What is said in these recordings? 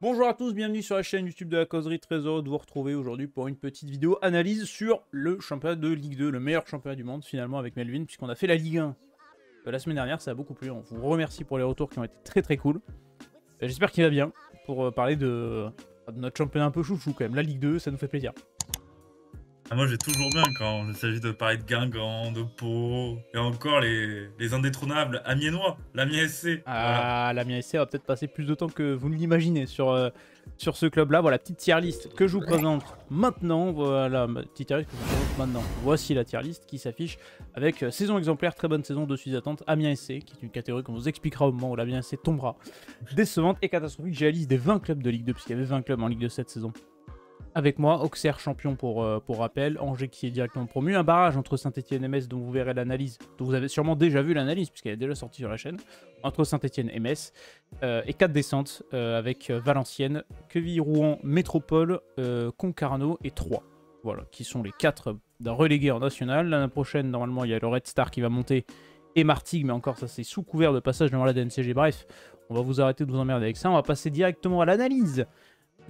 Bonjour à tous, bienvenue sur la chaîne YouTube de la Causerie. Très heureux de vous retrouver aujourd'hui pour une petite vidéo analyse sur le championnat de Ligue 2, le meilleur championnat du monde finalement avec Melvin, puisqu'on a fait la Ligue 1 la semaine dernière, ça a beaucoup plu. On vous remercie pour les retours qui ont été très cool. J'espère qu'il va bien pour parler de notre championnat un peu chouchou quand même. La Ligue 2, ça nous fait plaisir. Ah, moi j'ai toujours bien quand il s'agit de parler de Guingamp, de Pau, et encore les indétrônables Amiénois, l'Amiens SC. Voilà. Ah, l'Amiens SC va peut-être passer plus de temps que vous ne l'imaginez sur ce club-là. Voilà, petite tier list que je vous présente maintenant. Voilà, petite tier list que je vous présente maintenant. Voici la tier list qui s'affiche avec saison exemplaire, très bonne saison, dessus d'attente, Amiens SC, qui est une catégorie qu'on vous expliquera au moment où l'Amiens SC tombera. Décevante et catastrophique, j'ai la liste des 20 clubs de Ligue 2, puisqu'il y avait 20 clubs en Ligue 2 cette saison. Avec moi, Auxerre champion pour rappel, Angers qui est directement promu, un barrage entre Saint-Etienne et Metz dont vous verrez l'analyse, dont vous avez sûrement déjà vu l'analyse puisqu'elle est déjà sortie sur la chaîne, entre Saint-Etienne et Metz, et 4 descentes avec Valenciennes, Quevilly-Rouen, Métropole, Concarneau et Troyes. Voilà, qui sont les 4 relégués en national. L'année prochaine, normalement, il y a le Red Star qui va monter et Martigues, mais encore ça c'est sous couvert de passage devant la DNCG. Bref, on va vous arrêter de vous emmerder avec ça, on va passer directement à l'analyse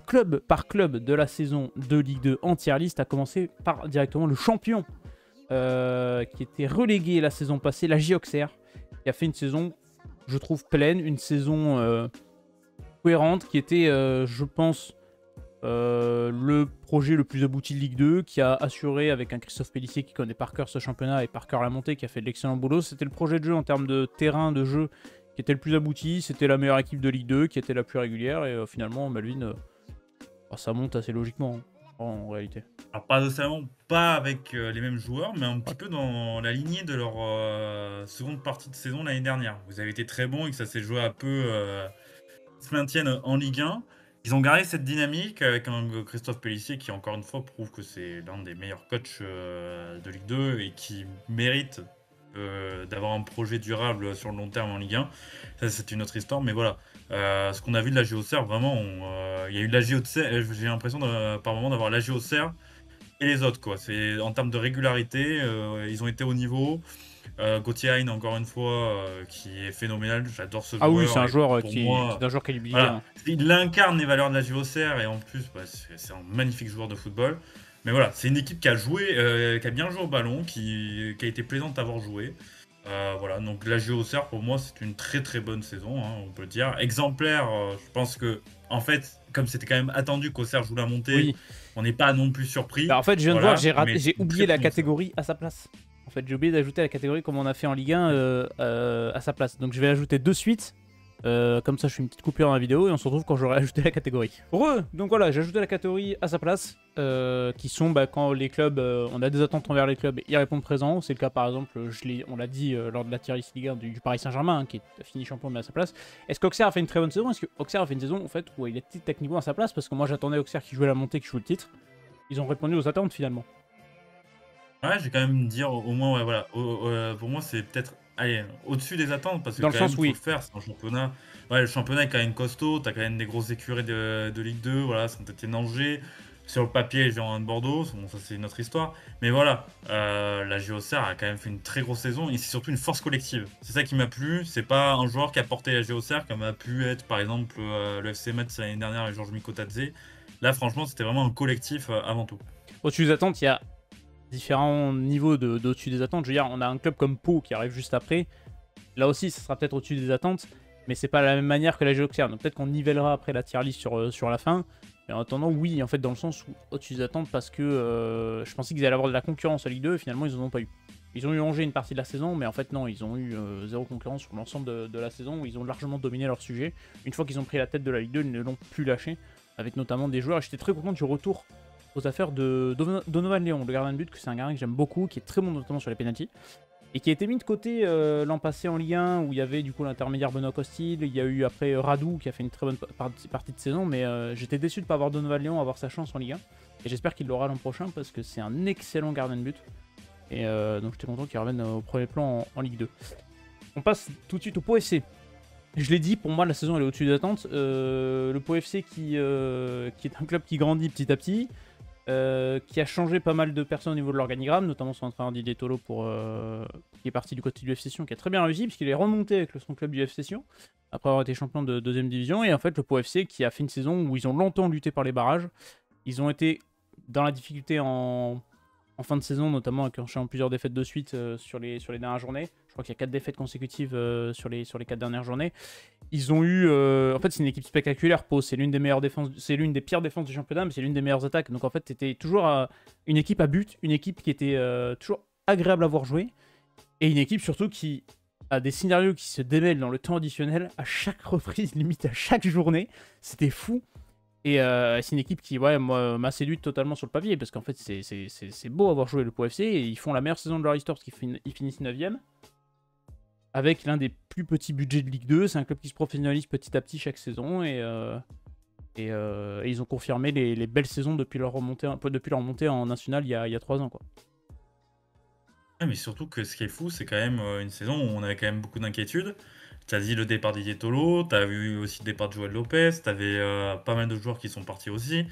club par club de la saison de Ligue 2 en tier list, à commencer par directement le champion qui était relégué la saison passée, la J Auxerre, qui a fait une saison, je trouve, pleine, une saison cohérente, qui était, je pense, le projet le plus abouti de Ligue 2, qui a assuré avec un Christophe Pellissier qui connaît par cœur ce championnat et par cœur la montée, qui a fait de l'excellent boulot. C'était le projet de jeu en termes de terrain, de jeu, qui était le plus abouti. C'était la meilleure équipe de Ligue 2, qui était la plus régulière, et finalement, Melvin... ça monte assez logiquement, hein, en réalité. Alors paradoxalement, pas avec les mêmes joueurs, mais un petit peu dans la lignée de leur seconde partie de saison l'année dernière. Vous avez été très bon et que ça s'est joué un peu se maintiennent en Ligue 1. Ils ont gardé cette dynamique avec un Christophe Pellissier qui, encore une fois, prouve que c'est l'un des meilleurs coachs de Ligue 2 et qui mérite d'avoir un projet durable sur le long terme en Ligue 1. Ça, c'est une autre histoire, mais voilà. Ce qu'on a vu de la JOCR, vraiment, il y a eu de la JOCR, j'ai l'impression par moment d'avoir la JOCR et les autres, quoi. C'est en termes de régularité, ils ont été au niveau. Gauthier Hein, encore une fois, qui est phénoménal. J'adore ce Ah oui, joueur. c'est un joueur Pour qui moi, est un joueur qualifié. voilà, Hein. il incarne les valeurs de la JOCR et en plus, bah, c'est un magnifique joueur de football. Mais voilà, c'est une équipe qui a joué, qui a bien joué au ballon, qui a été plaisante à avoir joué. Voilà, donc la JOCR pour moi c'est une très bonne saison, hein, on peut le dire. Exemplaire, je pense que en fait, comme c'était quand même attendu qu'Auxerre joue la montée, Oui. on n'est pas non plus surpris. Bah, en fait, je viens de Voilà, voir, mais j'ai c'est une oublié très la bonne saison. catégorie à sa place. En fait, j'ai oublié d'ajouter la catégorie comme on a fait en Ligue 1 à sa place. Donc je vais l'ajouter de suite. Comme ça, je fais une petite coupure dans la vidéo et on se retrouve quand j'aurai ajouté la catégorie. Donc voilà, j'ai ajouté la catégorie à sa place, qui sont quand les clubs, on a des attentes envers les clubs et ils répondent présent. C'est le cas par exemple, on l'a dit lors de la tier list Ligue 1 du Paris Saint-Germain, hein, qui a fini champion mais à sa place. Est-ce qu'Auxerre a fait une très bonne saison? Est-ce qu'Auxerre a fait une saison en fait où il était techniquement à sa place? Parce que moi j'attendais Auxerre qui jouait la montée, qui jouait le titre. Ils ont répondu aux attentes finalement. Ouais, j'ai quand même dire au moins, ouais, voilà, pour moi c'est peut-être, allez, au-dessus des attentes parce que Dans le quand même sens, faut le oui. faire, c'est un championnat. Ouais, le championnat est quand même costaud, t'as quand même des grosses écuries de Ligue 2, voilà, Saint-Etienne, Angers. Sur le papier, les gens de Bordeaux, bon, ça c'est une autre histoire. Mais voilà, la JOCR a quand même fait une très grosse saison et c'est surtout une force collective. C'est ça qui m'a plu. C'est pas un joueur qui a porté la JOCR comme a pu être par exemple le FC Metz l'année dernière avec Georges Mikotadze. Là, franchement, c'était vraiment un collectif avant tout. Au-dessus des attentes, il y a différents niveaux d'au-dessus des attentes. Je veux dire, on a un club comme Pau qui arrive juste après. Là aussi, ça sera peut-être au-dessus des attentes, mais c'est pas de la même manière que la Géoxer. Donc peut-être qu'on nivellera après la tier list sur la fin. Mais en attendant, oui, en fait, dans le sens où au-dessus des attentes, parce que je pensais qu'ils allaient avoir de la concurrence à Ligue 2, et finalement, ils en ont pas eu. Ils ont eu Angers une partie de la saison, mais en fait, non, ils ont eu zéro concurrence sur l'ensemble de la saison, où ils ont largement dominé leur sujet. Une fois qu'ils ont pris la tête de la Ligue 2, ils ne l'ont plus lâché, avec notamment des joueurs. Et j'étais très content du retour aux affaires de Donovan Léon, le gardien de but, que c'est un gardien que j'aime beaucoup, qui est très bon notamment sur les pénaltys, et qui a été mis de côté l'an passé en Ligue 1, où il y avait du coup l'intermédiaire Benoît Costil, il y a eu après Radou qui a fait une très bonne partie de saison, mais j'étais déçu de ne pas avoir Donovan Léon avoir sa chance en Ligue 1, et j'espère qu'il l'aura l'an prochain, parce que c'est un excellent gardien de but, et donc j'étais content qu'il revienne au premier plan en Ligue 2. On passe tout de suite au Pau FC. Je l'ai dit, pour moi la saison elle est au-dessus des attentes. Le Pau FC qui est un club qui grandit petit à petit, qui a changé pas mal de personnes au niveau de l'organigramme, notamment son entraîneur Didier Tolo qui est parti du côté du FC Sion, qui a très bien réussi, puisqu'il est remonté avec son club du FC Sion. après avoir été champion de deuxième division. Et en fait, le Pau FC qui a fait une saison où ils ont longtemps lutté par les barrages. Ils ont été dans la difficulté en fin de saison, notamment en enchaînant plusieurs défaites de suite sur les dernières journées. Je crois qu'il y a 4 défaites consécutives sur les 4 dernières journées. Ils ont eu... en fait, c'est une équipe spectaculaire, Pau. C'est l'une des meilleures défenses, c'est l'une des pires défenses du championnat, mais c'est l'une des meilleures attaques. Donc en fait, c'était toujours une équipe à but, une équipe qui était toujours agréable à voir jouer, et une équipe surtout qui a des scénarios qui se démêlent dans le temps additionnel à chaque reprise, limite à chaque journée. C'était fou. Et c'est une équipe qui, ouais, moi, m'a séduite totalement sur le papier, parce qu'en fait, c'est beau avoir joué le Pau FC, et ils font la meilleure saison de leur histoire, parce qu'ils finissent 9ème, avec l'un des plus petits budgets de Ligue 2. C'est un club qui se professionnalise petit à petit chaque saison, et ils ont confirmé les belles saisons depuis leur remontée en national il y a 3 ans, quoi. Ouais, mais surtout que ce qui est fou, c'est quand même une saison où on avait quand même beaucoup d'inquiétudes. Tu as dit le départ d'Didier Tolo, tu as vu aussi le départ de Joël Lopez, tu avais pas mal de joueurs qui sont partis aussi.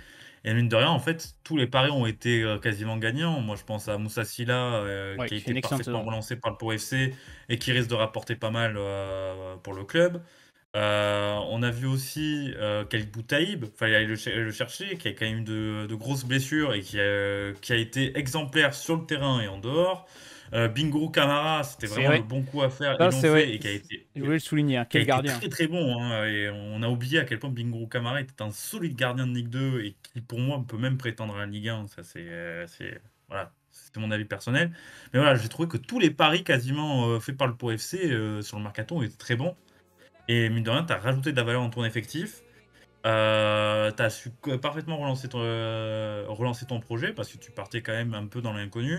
Et mine de rien, en fait, tous les paris ont été quasiment gagnants. Moi, je pense à Moussa Silla, Ouais, qui a qui fait été une excellente parfaitement saison. relancé par le Pau FC et qui risque de rapporter pas mal pour le club. On a vu aussi Khalid Boutaïb, fallait aller le chercher, qui a quand même eu de grosses blessures et qui a été exemplaire sur le terrain et en dehors. Bingourou Kamara, c'était C'est vraiment le vrai. bon coup à faire, ils Ça, l'ont c'est fait vrai. et Je voulais le souligner, hein. qui a Quel été gardien. très très bon, hein, et on a oublié à quel point Bingourou Kamara était un solide gardien de Ligue 2 et qui pour moi peut même prétendre à la Ligue 1. Ça voilà, c'est mon avis personnel. Mais voilà, j'ai trouvé que tous les paris quasiment faits par le Pau FC sur le mercato étaient très bons. Et mine de rien, tu as rajouté de la valeur dans ton effectif. Tu as su parfaitement relancer ton projet parce que tu partais quand même un peu dans l'inconnu.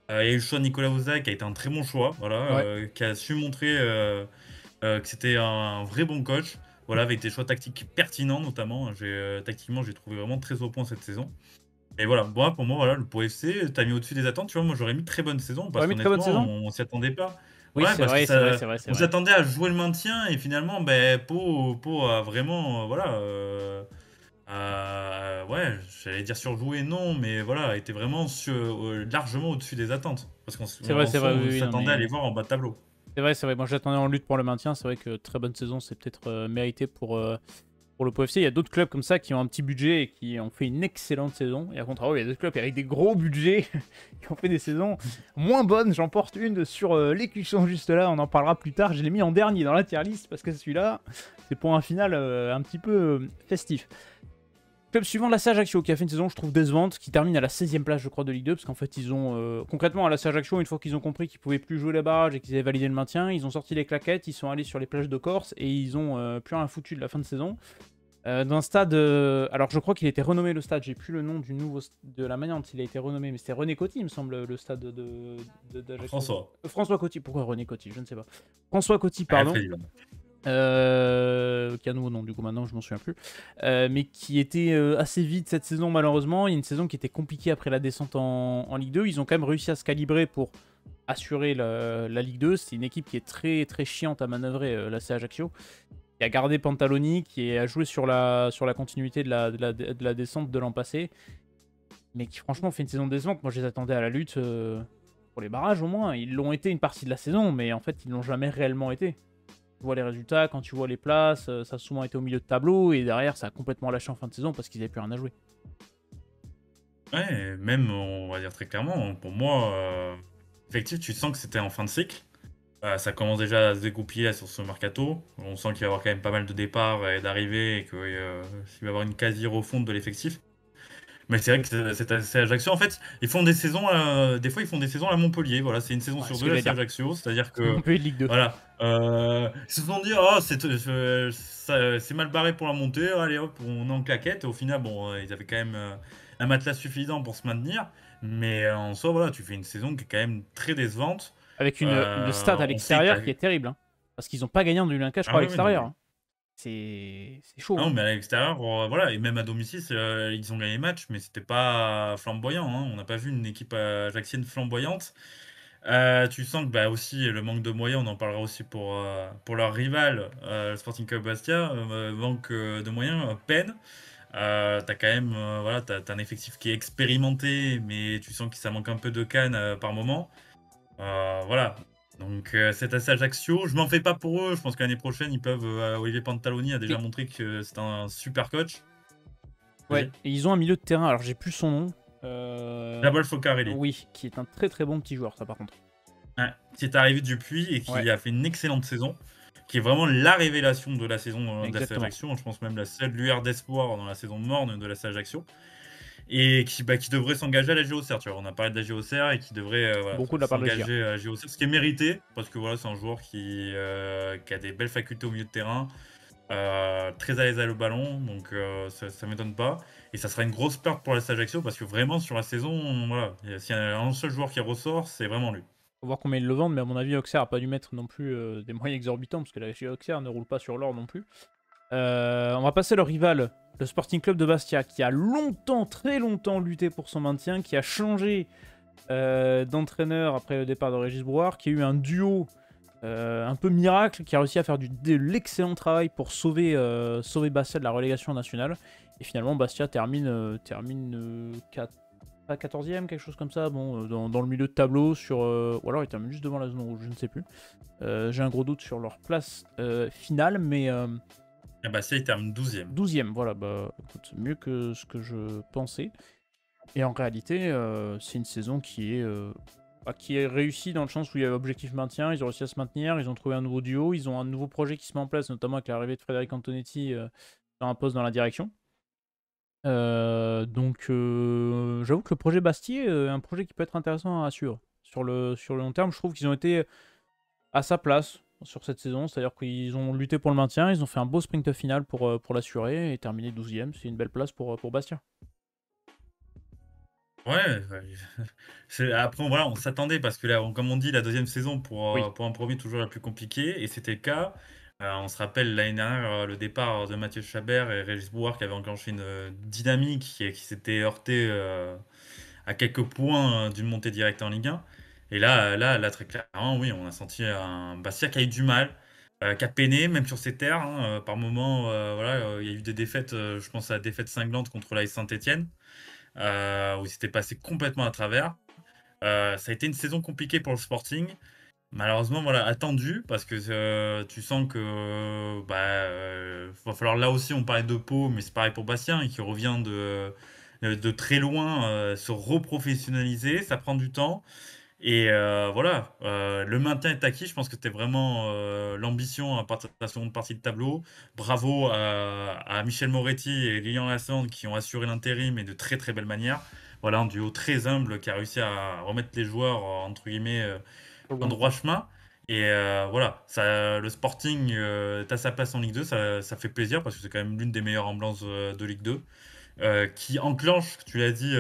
Il y a eu le choix de Nicolas Ouzak qui a été un très bon choix, voilà, Ouais. qui a su montrer que c'était un vrai bon coach, voilà, avec des choix tactiques pertinents notamment. Tactiquement, j'ai trouvé vraiment très au point cette saison. Et voilà, pour moi, voilà, le Pau FC, t'as mis au-dessus des attentes. Tu vois, moi j'aurais mis très bonne saison parce T'aurais mis très bonne qu'honnêtement, saison? on s'y attendait pas. Oui, Ouais, c'est parce que vrai, c'est vrai, c'est vrai, c'est on vrai. s'attendait à jouer le maintien et finalement, ben, Pau a vraiment, voilà, ouais, j'allais dire surjoué, non, mais voilà, était vraiment largement au-dessus des attentes. Parce qu'en en C'est soi, vrai, oui, on oui, non, s'attendait à les mais... voir en bas de tableau. C'est vrai, c'est vrai. Moi, j'attendais en lutte pour le maintien. C'est vrai que très bonne saison, c'est peut-être mérité pour le Pau FC. Il y a d'autres clubs comme ça qui ont un petit budget et qui ont fait une excellente saison. Et à contrario, il y a d'autres clubs avec des gros budgets qui ont fait des saisons moins bonnes. J'en porte une sur l'écusson juste là. On en parlera plus tard. Je l'ai mis en dernier dans la tier list parce que celui-là, c'est pour un final un petit peu festif. Club suivant, l'AC Ajaccio, qui a fait une saison, je trouve, décevante, qui termine à la 16e place, je crois, de Ligue 2, parce qu'en fait, ils ont... concrètement, à l'AC Ajaccio, une fois qu'ils ont compris qu'ils pouvaient plus jouer les barrages et qu'ils avaient validé le maintien, ils ont sorti les claquettes, ils sont allés sur les plages de Corse, et ils ont plus rien foutu de la fin de saison. D'un stade... alors, je crois qu'il a été renommé, le stade, j'ai plus le nom de la manière dont il a été renommé, mais c'était René Coty, il me semble, le stade d'Ajaccio. François. François Coty, pourquoi René Coty? Je ne sais pas. François Coty, Ouais, pardon. très bien. Qui a un nouveau nom, du coup maintenant je m'en souviens plus, mais qui était assez vite cette saison malheureusement. Il y a une saison qui était compliquée après la descente en Ligue 2. Ils ont quand même réussi à se calibrer pour assurer la Ligue 2. C'est une équipe qui est très très chiante à manœuvrer, l'AC Ajaccio, qui a gardé Pantaloni, qui a joué sur la continuité de la descente de l'an passé, mais qui franchement fait une saison décevante. Moi je les attendais à la lutte pour les barrages au moins. Ils l'ont été une partie de la saison, mais en fait ils l'ont jamais réellement été. Tu vois les résultats, quand tu vois les places, ça a souvent été au milieu de tableau, et derrière ça a complètement lâché en fin de saison parce qu'ils n'avaient plus rien à jouer. Ouais, même, on va dire très clairement, pour moi, effectivement, tu sens que c'était en fin de cycle. Ça commence déjà à se dégoupiller là, sur ce mercato. On sent qu'il va y avoir quand même pas mal de départs et d'arrivées et qu'il va y avoir une quasi-refonte de l'effectif. Mais c'est vrai que c'est Ajaccio. En fait, ils font des saisons, des fois ils font des saisons à Montpellier. Voilà, c'est une saison Ouais, sur ce deux que là, j'allais c'est dire. Ajaccio. C'est-à-dire C'est que, Montpellier de Ligue 2. voilà, ils se sont dit, oh, c'est mal barré pour la montée. Allez hop, on est en claquette. Et au final, bon, ils avaient quand même un matelas suffisant pour se maintenir. Mais en soi, voilà, tu fais une saison qui est quand même très décevante. Avec le stade à On sait que l'extérieur qui est terrible, hein. Parce qu'ils n'ont pas gagné en Ulinka, je ah crois, à oui, oui, non, l'extérieur, mais hein. C'est chaud, ah hein. non, mais à l'extérieur, voilà, et même à domicile, ils ont gagné le match, mais c'était pas flamboyant, hein. On n'a pas vu une équipe ajaxienne flamboyante. Tu sens que bah, aussi le manque de moyens, on en parlera aussi pour leur rival, le Sporting Club Bastia, manque de moyens, peine. T'as quand même voilà, t'as un effectif qui est expérimenté, mais tu sens que ça manque un peu de canne par moment. Voilà. Donc cet AC Ajaccio, je m'en fais pas pour eux. Je pense que l'année prochaine, ils peuvent. Olivier Pantaloni a déjà Oui. montré que c'est un super coach. Ouais, Vas-y. et ils ont un milieu de terrain, alors j'ai plus son nom. Jabol Focarelli. Oui, qui est un très très bon petit joueur, ça par contre. Ouais, qui est arrivé depuis et Ouais, qui a fait une excellente saison, qui est vraiment la révélation de la saison de l'AC exactement. Ajaccio. Je pense même la seule lueur d'espoir dans la saison morne de l'AC Ajaccio. Et qui devrait s'engager à la JOCR. Tu vois, on a parlé de la JOCR et qui devrait voilà, Beaucoup de la part de la GIA. s'engager à la JOCR, ce qui est mérité, parce que voilà, c'est un joueur qui a des belles facultés au milieu de terrain, très à l'aise à le ballon, donc ça m'étonne pas. Et ça sera une grosse perte pour l'AC Ajaccio, parce que vraiment, sur la saison, voilà, s'il y a un seul joueur qui ressort, c'est vraiment lui. Faut voir combien ils le vendent, mais à mon avis, Auxerre a pas dû mettre non plus des moyens exorbitants, parce que la GIA Auxerre ne roule pas sur l'or non plus. On va passer le rival, le Sporting Club de Bastia, qui a longtemps, très longtemps lutté pour son maintien, qui a changé d'entraîneur après le départ de Régis Brouard, qui a eu un duo un peu miracle, qui a réussi à faire de l'excellent travail pour sauver Bastia de la relégation nationale. Et finalement, Bastia termine 14e, quelque chose comme ça, bon, dans le milieu de tableau, ou alors il termine juste devant la zone rouge, je ne sais plus. J'ai un gros doute sur leur place finale, mais Et Bastia, il termine 12e. 12e, voilà, bah écoute, mieux que ce que je pensais. Et en réalité, c'est une saison qui est réussie dans le sens où il y a objectif maintien, ils ont réussi à se maintenir, ils ont trouvé un nouveau duo, ils ont un nouveau projet qui se met en place, notamment avec l'arrivée de Frédéric Antonetti dans un poste dans la direction. Donc j'avoue que le projet Bastier est un projet qui peut être intéressant à suivre. Sur le long terme, je trouve qu'ils ont été à sa place sur cette saison, c'est-à-dire qu'ils ont lutté pour le maintien, ils ont fait un beau sprint final pour l'assurer et terminer 12e, c'est une belle place pour Bastia. Ouais, ouais. Après, voilà, on s'attendait parce que là, comme on dit, la deuxième saison Oui, pour un premier toujours la plus compliquée, et c'était le cas. On se rappelle l'année dernière le départ de Mathieu Chabert et Régis Brouard qui avait enclenché une dynamique qui s'était heurtée à quelques points d'une montée directe en Ligue 1. Et là, très clairement, oui, on a senti un Bastia qui a eu du mal, qui a peiné, même sur ses terres, hein, par moments, voilà, il y a eu des défaites, je pense à la défaite cinglante contre l'AS Saint-Etienne, où il s'était passé complètement à travers. Ça a été une saison compliquée pour le Sporting. Malheureusement, voilà, attendu, parce que tu sens que va falloir, là aussi, on parlait de Pau, mais c'est pareil pour Bastien, qui revient de très loin, se reprofessionnaliser, ça prend du temps. Et voilà, le maintien est acquis. Je pense que c'était vraiment l'ambition à partir de la seconde partie de tableau. Bravo à Michel Moretti et Lilian Lassande qui ont assuré l'intérim et de très très belle manière. Voilà, un duo très humble qui a réussi à remettre les joueurs, entre guillemets, sur le en bon droit pied. chemin. Et voilà, le Sporting est à sa place en Ligue 2, ça fait plaisir parce que c'est quand même l'une des meilleures ambiances de Ligue 2 qui enclenche, tu l'as dit,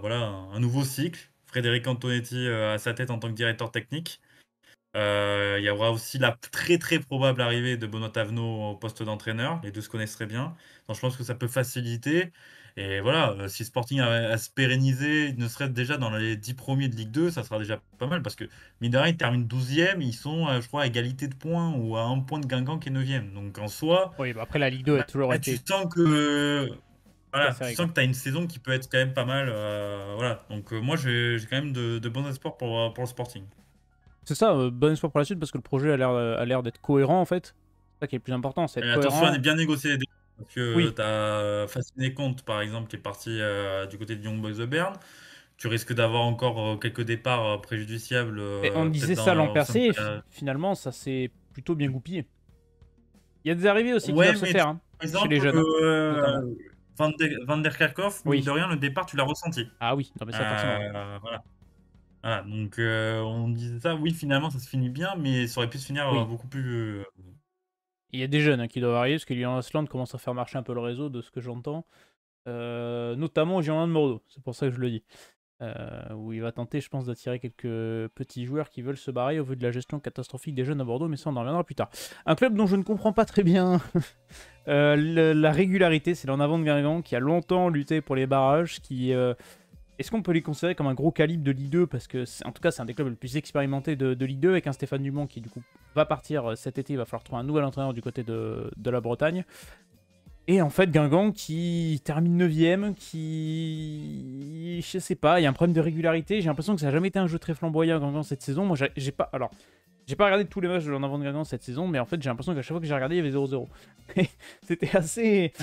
voilà, un nouveau cycle. Frédéric Antonetti à sa tête en tant que directeur technique. Il y aura aussi la très très probable arrivée de Benoît Tavenot au poste d'entraîneur. Les deux se connaissent très bien. Donc je pense que ça peut faciliter. Et voilà, si Sporting a à se pérenniser, ne serait-ce déjà dans les 10 premiers de Ligue 2, ça sera déjà pas mal. Parce que, mine de rien, ils terminent 12e, ils sont, je crois, à égalité de points ou à un point de Guingamp qui est 9e. Donc en soi, Oui, bah après la Ligue 2 a bah, toujours tu été sens que très voilà, tu serrée, sens quoi. que tu as une saison qui peut être quand même pas mal. Voilà. Donc moi, j'ai quand même de bons espoirs pour le Sporting. C'est ça, bon espoir pour la suite parce que le projet a l'air d'être cohérent en fait. C'est ça qui est le plus important, c'est Et être attention à cohérent. bien négocier les départs, parce que Oui, tu as Fasciné Comte, par exemple, qui est parti du côté de Young Boys de Berne. Tu risques d'avoir encore quelques départs préjudiciables, et on disait peut-être ça l'an au sein de passé et ta... finalement ça s'est plutôt bien goupillé. Il y a des arrivées aussi qui Ouais, doivent se mais faire, hein, par chez exemple, les jeunes, hein, notamment. Van der Kerkhoff, mine de Oui. rien, le départ, tu l'as ressenti. Ah oui, non mais ça forcément, oui. Voilà. Voilà. Donc on disait ça, oui, finalement, ça se finit bien, mais ça aurait pu se finir Oui. beaucoup plus... Il y a des jeunes hein, qui doivent arriver parce que Lyon Asland commence à faire marcher un peu le réseau de ce que j'entends. Notamment au Girondins de Bordeaux, c'est pour ça que je le dis. Où il va tenter, je pense, d'attirer quelques petits joueurs qui veulent se barrer au vu de la gestion catastrophique des jeunes à Bordeaux, mais ça on en reviendra plus tard. Un club dont je ne comprends pas très bien la régularité, c'est l'en avant de Guingamp qui a longtemps lutté pour les barrages, est-ce qu'on peut les considérer comme un gros calibre de Ligue 2 parce que, en tout cas, c'est un des clubs les plus expérimentés de Ligue 2 avec un Stéphane Dumont qui, du coup, va partir cet été. Il va falloir trouver un nouvel entraîneur du côté de la Bretagne. Et en fait, Guingamp qui termine 9ème, qui. Je sais pas, il y a un problème de régularité. J'ai l'impression que ça n'a jamais été un jeu très flamboyant, Guingamp, cette saison. Moi, j'ai pas. Alors, J'ai pas regardé tous les matchs de l'en avant de Guingamp cette saison, mais en fait j'ai l'impression qu'à chaque fois que j'ai regardé, il y avait 0-0. Et c'était assez,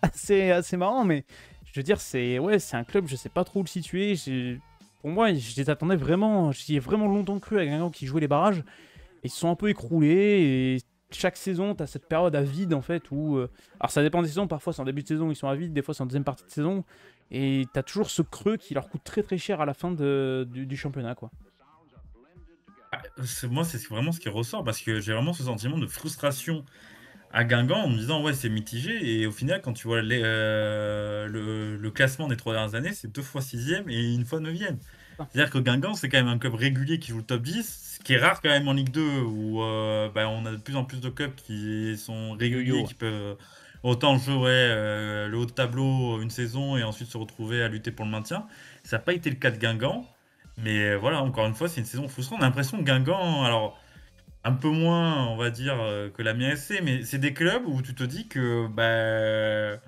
assez marrant, mais je veux dire, c'est un club, je sais pas trop où le situer. Pour moi, je les attendais vraiment, j'y ai vraiment longtemps cru à Guingamp qui jouait les barrages. Et ils se sont un peu écroulés, et chaque saison, tu as cette période à vide en fait où. Alors ça dépend des saisons, parfois c'est en début de saison, ils sont à vide, des fois c'est en deuxième partie de saison. Et tu as toujours ce creux qui leur coûte très très cher à la fin du championnat, quoi. Moi, c'est vraiment ce qui ressort parce que j'ai vraiment ce sentiment de frustration à Guingamp en me disant ouais c'est mitigé et au final quand tu vois le classement des 3 dernières années c'est 2 fois 6e et 1 fois 9e. Ah, C'est-à-dire que Guingamp c'est quand même un club régulier qui joue le top 10, ce qui est rare quand même en Ligue 2 où bah, on a de plus en plus de clubs qui sont des réguliers, yo-yo. qui peuvent autant jouer le haut de tableau une saison et ensuite se retrouver à lutter pour le maintien. Ça n'a pas été le cas de Guingamp, mais voilà encore une fois c'est une saison frustrante. On a l'impression que Guingamp, alors un peu moins, on va dire, que la mienne SC, mais c'est des clubs où tu te dis que bah,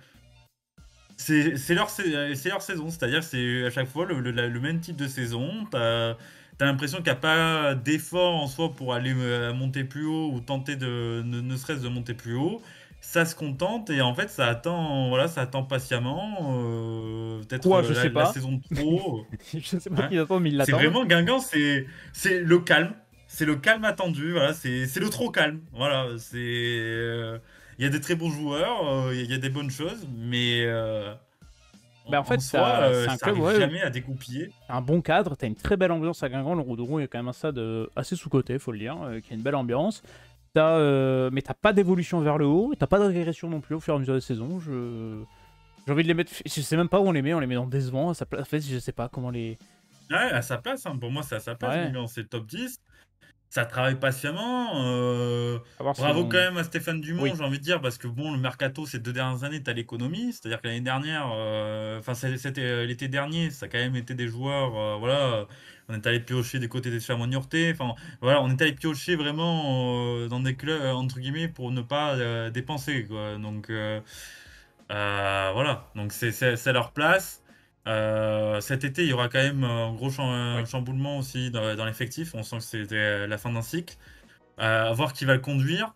c'est leur saison. C'est-à-dire c'est à chaque fois le même type de saison. T'as l'impression qu'il n'y a pas d'effort en soi pour aller monter plus haut ou tenter ne serait-ce de monter plus haut. Ça se contente et en fait ça attend patiemment peut-être Quoi, je sais la pas. saison de pro. Je sais pas Hein. qu'ils attendent, mais ils C'est l'attendent. vraiment Guingamp, c'est le calme. C'est le calme attendu, voilà, c'est le trop calme. Voilà, il y a des très bons joueurs, il y a des bonnes choses, mais Bah en en fait, soi, c'est un ça club, arrive ouais, jamais à dégoupiller. un bon cadre, t'as une très belle ambiance à Guingamp, le Roudouron est quand même un stade assez sous-coté, faut le dire, qui a une belle ambiance. Mais t'as pas d'évolution vers le haut, et t'as pas de régression non plus au fur et à mesure des saisons. J'ai envie de les mettre, je sais même pas où on les met dans décevant, à sa place. En fait, je sais pas comment les... Ouais, à sa place, hein. Pour moi, c'est à sa place, Ouais, Guingamp, c'est le top 10. Ça travaille patiemment. à voir s'ils Bravo quand vont... même à Stéphane Dumont, Oui, j'ai envie de dire, parce que bon, le mercato ces 2 dernières années, t'as l'économie. C'est-à-dire que l'année dernière, enfin c'était l'été dernier, ça a quand même été des joueurs, voilà, on est allé piocher des côtés des Chamois-Niortais. Enfin, voilà, on est allé piocher vraiment dans des clubs entre guillemets pour ne pas dépenser, quoi. Donc voilà, donc c'est leur place. Cet été, il y aura quand même un gros oui, chamboulement aussi dans l'effectif. On sent que c'était la fin d'un cycle. À voir qui va le conduire.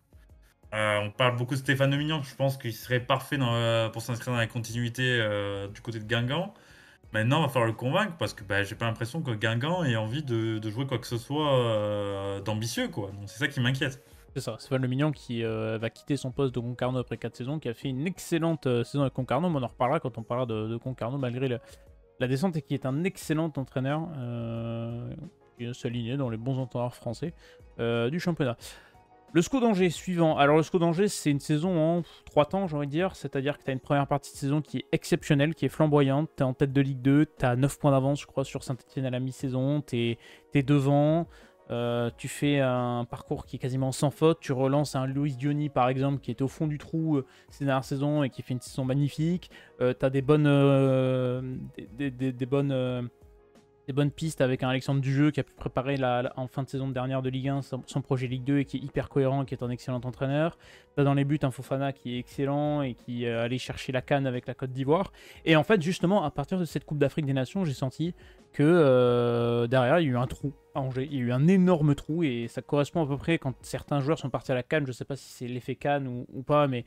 On parle beaucoup de Stéphane Domignan, je pense qu'il serait parfait pour s'inscrire dans la continuité du côté de Guingamp. Maintenant, il va falloir le convaincre parce que bah, j'ai pas l'impression que Guingamp ait envie de jouer quoi que ce soit d'ambitieux, quoi. Donc c'est ça qui m'inquiète. c'est ça. Stéphane Le Mignon qui va quitter son poste de Concarneau après 4 saisons, qui a fait une excellente saison avec Concarneau, mais on en reparlera quand on parlera de Concarneau, malgré la descente, et qui est un excellent entraîneur, qui s'alignait dans les bons entraîneurs français du championnat. Le SCO d'Angers suivant. Alors le SCO d'Angers, c'est une saison en 3 temps, j'ai envie de dire. C'est-à-dire que tu as une première partie de saison qui est exceptionnelle, qui est flamboyante. Tu es en tête de Ligue 2, tu as 9 points d'avance, je crois, sur Saint-Etienne à la mi-saison. Tu es devant. Tu fais un parcours qui est quasiment sans faute. Tu relances un Luis Diony, par exemple, qui était au fond du trou ces dernières saisons et qui fait une saison magnifique. Tu as des bonnes, des bonnes pistes avec un Alexandre Dujeu qui a pu préparer en fin de saison dernière de Ligue 1 son projet Ligue 2 et qui est hyper cohérent, qui est un excellent entraîneur. T'as dans les buts un Fofana qui est excellent et qui allait chercher la CAN avec la Côte d'Ivoire. Et en fait, justement, à partir de cette Coupe d'Afrique des Nations, j'ai senti que derrière, il y a eu un trou à Angers. Il y a eu un énorme trou et ça correspond à peu près quand certains joueurs sont partis à la CAN. Je sais pas si c'est l'effet CAN ou pas, mais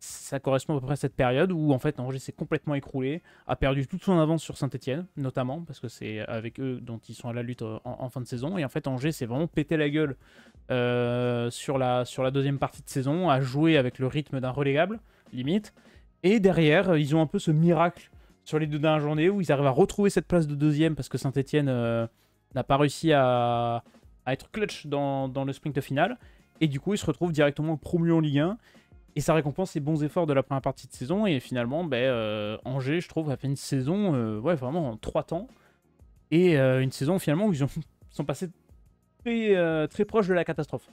ça correspond à peu près à cette période où en fait Angers s'est complètement écroulé, a perdu toute son avance sur Saint-Etienne, notamment, parce que c'est avec eux dont ils sont à la lutte en fin de saison. Et en fait Angers s'est vraiment pété la gueule sur la deuxième partie de saison, a joué avec le rythme d'un relégable, limite. Et derrière, ils ont un peu ce miracle sur les 2 dernières journées où ils arrivent à retrouver cette place de deuxième parce que Saint-Etienne n'a pas réussi à être clutch dans le sprint final. Et du coup, ils se retrouvent directement promus en Ligue 1. Et ça récompense les bons efforts de la première partie de saison. Et finalement, Angers, je trouve, a fait une saison vraiment en 3 temps. Et une saison finalement où ils sont passés très proches de la catastrophe.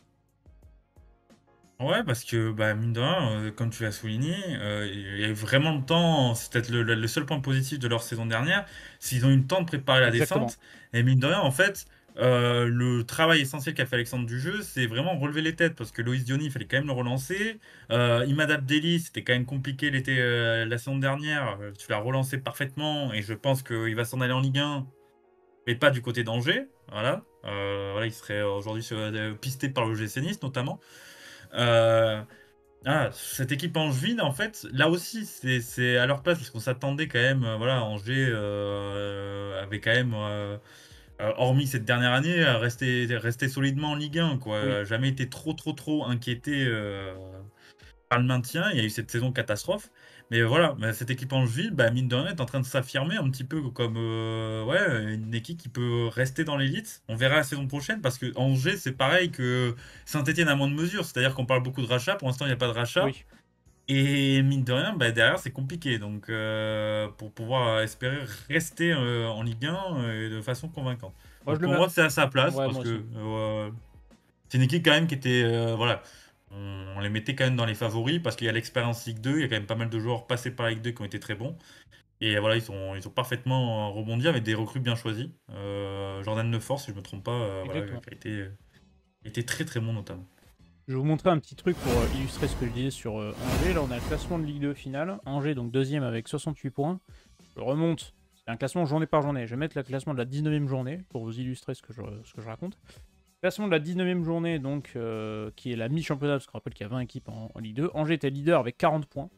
Ouais, parce que bah, mine de rien, comme tu l'as souligné, il y a eu vraiment le temps, c'est peut-être le seul point positif de leur saison dernière, s'ils ont eu le temps de préparer la Exactement. descente. Et mine de rien, en fait, le travail essentiel qu'a fait Alexandre Dujeu, c'est vraiment relever les têtes, parce que Loïs Diony, il fallait quand même le relancer. Imad Abdelli, c'était quand même compliqué la saison dernière. Tu l'as relancé parfaitement, et je pense qu'il va s'en aller en Ligue 1. mais pas du côté d'Angers. Voilà. Voilà, il serait aujourd'hui pisté par le GC Nice notamment. Euh, cette équipe angevine, en fait, là aussi, c'est à leur place parce qu'on s'attendait quand même. Voilà, Angers avait quand même, hormis cette dernière année, rester solidement en Ligue 1, Oui, quoi. Jamais été trop inquiété par le maintien. Il y a eu cette saison catastrophe. Mais voilà, bah, cette équipe Angeville, bah, mine de rien, est en train de s'affirmer un petit peu comme ouais, une équipe qui peut rester dans l'élite. On verra la saison prochaine parce que Angers, c'est pareil que Saint-Etienne à moins de mesure. C'est-à-dire qu'on parle beaucoup de rachat. Pour l'instant, il n'y a pas de rachat. oui. Et mine de rien, bah, derrière, c'est compliqué. Donc, pour pouvoir espérer rester en Ligue 1 de façon convaincante. Moi, Donc, je le pour mets. moi, c'est à sa place Ouais, parce moi aussi. que c'est une équipe quand même qui était, voilà, on les mettait quand même dans les favoris parce qu'il y a l'expérience Ligue 2, il y a quand même pas mal de joueurs passés par la Ligue 2 qui ont été très bons. Et voilà, ils ont parfaitement rebondi avec des recrues bien choisies. Jordan Lefort, si je me trompe pas, voilà, Exactement. qui a été très bon notamment. Je vais vous montrer un petit truc pour illustrer ce que je disais sur Angers. Là, on a le classement de Ligue 2 finale. Angers, donc deuxième avec 68 points. Je remonte. C'est un classement journée par journée. Je vais mettre le classement de la 19e journée pour vous illustrer ce que je raconte. Classement de la 19e journée, donc, qui est la mi-championnat, parce qu'on rappelle qu'il y a 20 équipes en Ligue 2. Angers était leader avec 40 points.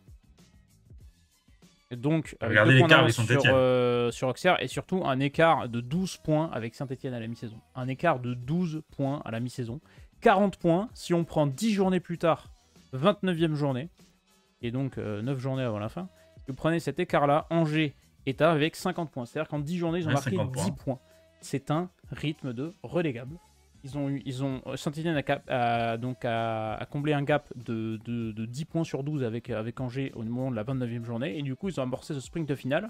Et donc, avec 2 Regardez points l'écart avec d'avance sur, Saint-Etienne. sur Auxerre, et surtout un écart de 12 points avec Saint-Etienne à la mi-saison. Un écart de 12 points à la mi-saison. 40 points, si on prend 10 journées plus tard, 29e journée, et donc 9 journées avant la fin, si vous prenez cet écart-là, Angers est avec 50 points. C'est-à-dire qu'en 10 journées, ils ont Ouais, marqué 50 10 points. points. C'est un rythme de relégable. Saint-Etienne a comblé un gap de 10 points sur 12 avec Angers au moment de la 29e journée. Et du coup, ils ont amorcé ce sprint final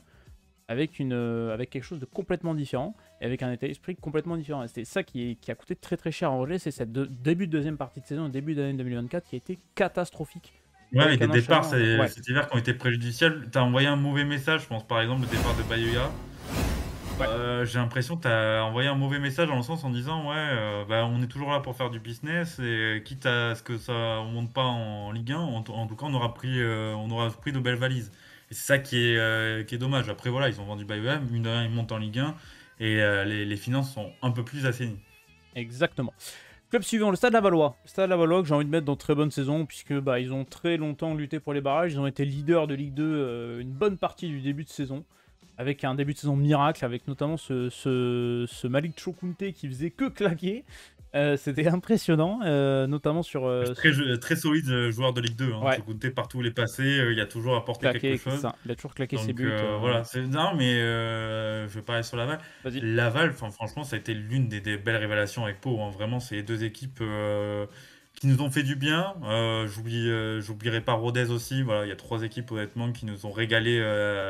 avec quelque chose de complètement différent et avec un état d'esprit complètement différent. Et c'était ça qui a coûté très cher à Angers, c'est cette début de deuxième partie de saison, début d'année 2024 qui a été catastrophique. Ouais, avec Avec des un départs enchaînement. Ouais, cet hiver qui ont été préjudiciables. T'as envoyé un mauvais message, je pense par exemple le départ de Bayoya. ouais, J'ai l'impression que tu as envoyé un mauvais message dans le sens en disant ouais, bah, on est toujours là pour faire du business et quitte à ce que ça on monte pas en Ligue 1, en tout cas on aura pris de belles valises. Et c'est ça qui est dommage. Après voilà, ils ont vendu Bayern, mine de rien, ils montent en Ligue 1 et les finances sont un peu plus assainies. exactement. Club suivant, le Stade Lavallois. Le Stade Lavallois que j'ai envie de mettre dans très bonne saison puisque bah, ils ont très longtemps lutté pour les barrages. Ils ont été leaders de Ligue 2 une bonne partie du début de saison. Avec un début de saison miracle, avec notamment ce Malik Chokunte qui faisait que claquer. C'était impressionnant, notamment sur... Très solide joueur de Ligue 2, hein. ouais, Choukounté, partout où il est passé, il a toujours apporté quelque claqué, c'est chose. ça. Il a toujours claqué ses Donc buts. voilà, non mais je vais parler sur Laval. Vas-y. Laval, franchement, ça a été l'une des belles révélations avec Pau, hein. Vraiment, c'est les deux équipes qui nous ont fait du bien. J'oublierai pas Rodez aussi. Voilà, il y a trois équipes honnêtement qui nous ont régalé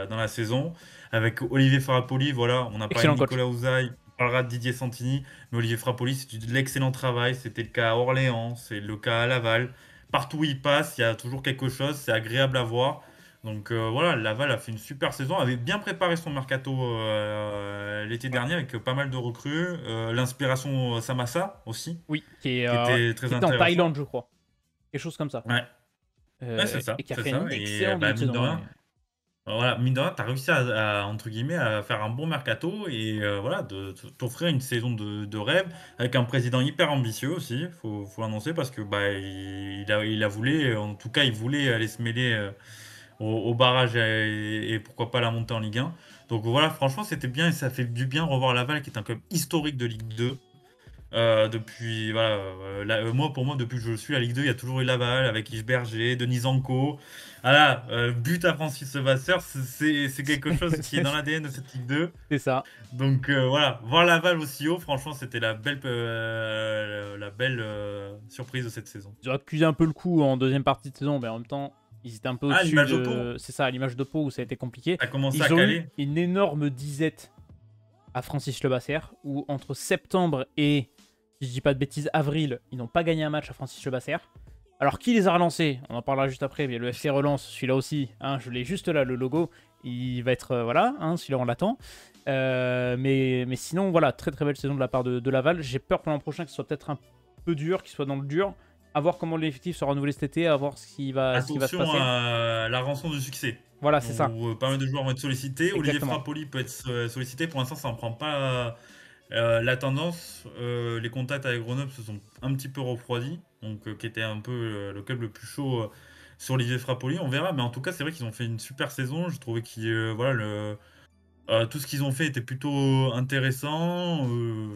dans la saison. Avec Olivier Frappoli, voilà, on a parlé de Excellent coach. Nicolas Ouzaï, on parlera de Didier Santini, mais Olivier Frappoli, c'est de l'excellent travail. C'était le cas à Orléans, c'est le cas à Laval. Partout où il passe, il y a toujours quelque chose, c'est agréable à voir. Donc voilà, Laval a fait une super saison, avait bien préparé son mercato l'été Ouais. dernier avec pas mal de recrues. L'inspiration Samassa aussi, Oui, qui était très qui était en Thaïlande, intéressant. je crois. Quelque chose comme ça. Ouais, ouais c'est Et ça, qui a c'est fait ça. un Et excellent début bah, de mine de saison. rien, voilà, mine de rien, t'as réussi entre guillemets, à faire un bon mercato et voilà, de t'offrir une saison de rêve avec un président hyper ambitieux aussi, faut l'annoncer parce que bah, il a voulu, en tout cas, il voulait aller se mêler au barrage et pourquoi pas la montée en Ligue 1. Donc voilà, franchement, c'était bien et ça fait du bien revoir Laval qui est un club historique de Ligue 2. Depuis, voilà, pour moi, depuis que je suis à Ligue 2, il y a toujours eu Laval avec Yves Berger, Denis Zanco. Voilà, but à Francis Vasseur, c'est quelque chose qui est dans l'ADN de cette Ligue 2. C'est ça. Donc voilà, voir Laval aussi haut, franchement, c'était la belle surprise de cette saison. Ils ont accusé un peu le coup en deuxième partie de saison, mais en même temps, ils étaient un peu Ah, au-dessus l'image de Pau, de. C'est ça, à l'image de Pau où ça a été compliqué. a commencé à Ils ont eu caler. une énorme disette à Francis Lebassère, où entre septembre et, si je dis pas de bêtises, avril, ils n'ont pas gagné un match à Francis Lebassère. Alors, qui les a relancés? On en parlera juste après, mais le FC relance, celui-là aussi, hein, je l'ai juste là, le logo, il va être, voilà, hein, celui-là on l'attend. Mais sinon, voilà, très très belle saison de la part de Laval. J'ai peur pour l'an prochain que ce soit peut-être un peu dur, qu'il soit dans le dur. À voir comment l'effectif sera renouvelé cet été, à voir ce qui va se Attention passer. à la rançon du succès. Voilà, c'est ça, Où pas mal de joueurs vont être sollicités. Olivier exactement. Frappoli peut être sollicité. Pour l'instant, ça n'en prend pas. La tendance, les contacts avec Grenoble se sont un petit peu refroidis, donc qui était un peu le club le plus chaud sur Olivier Frappoli, on verra. Mais en tout cas, c'est vrai qu'ils ont fait une super saison. Je trouvais que voilà, tout ce qu'ils ont fait était plutôt intéressant.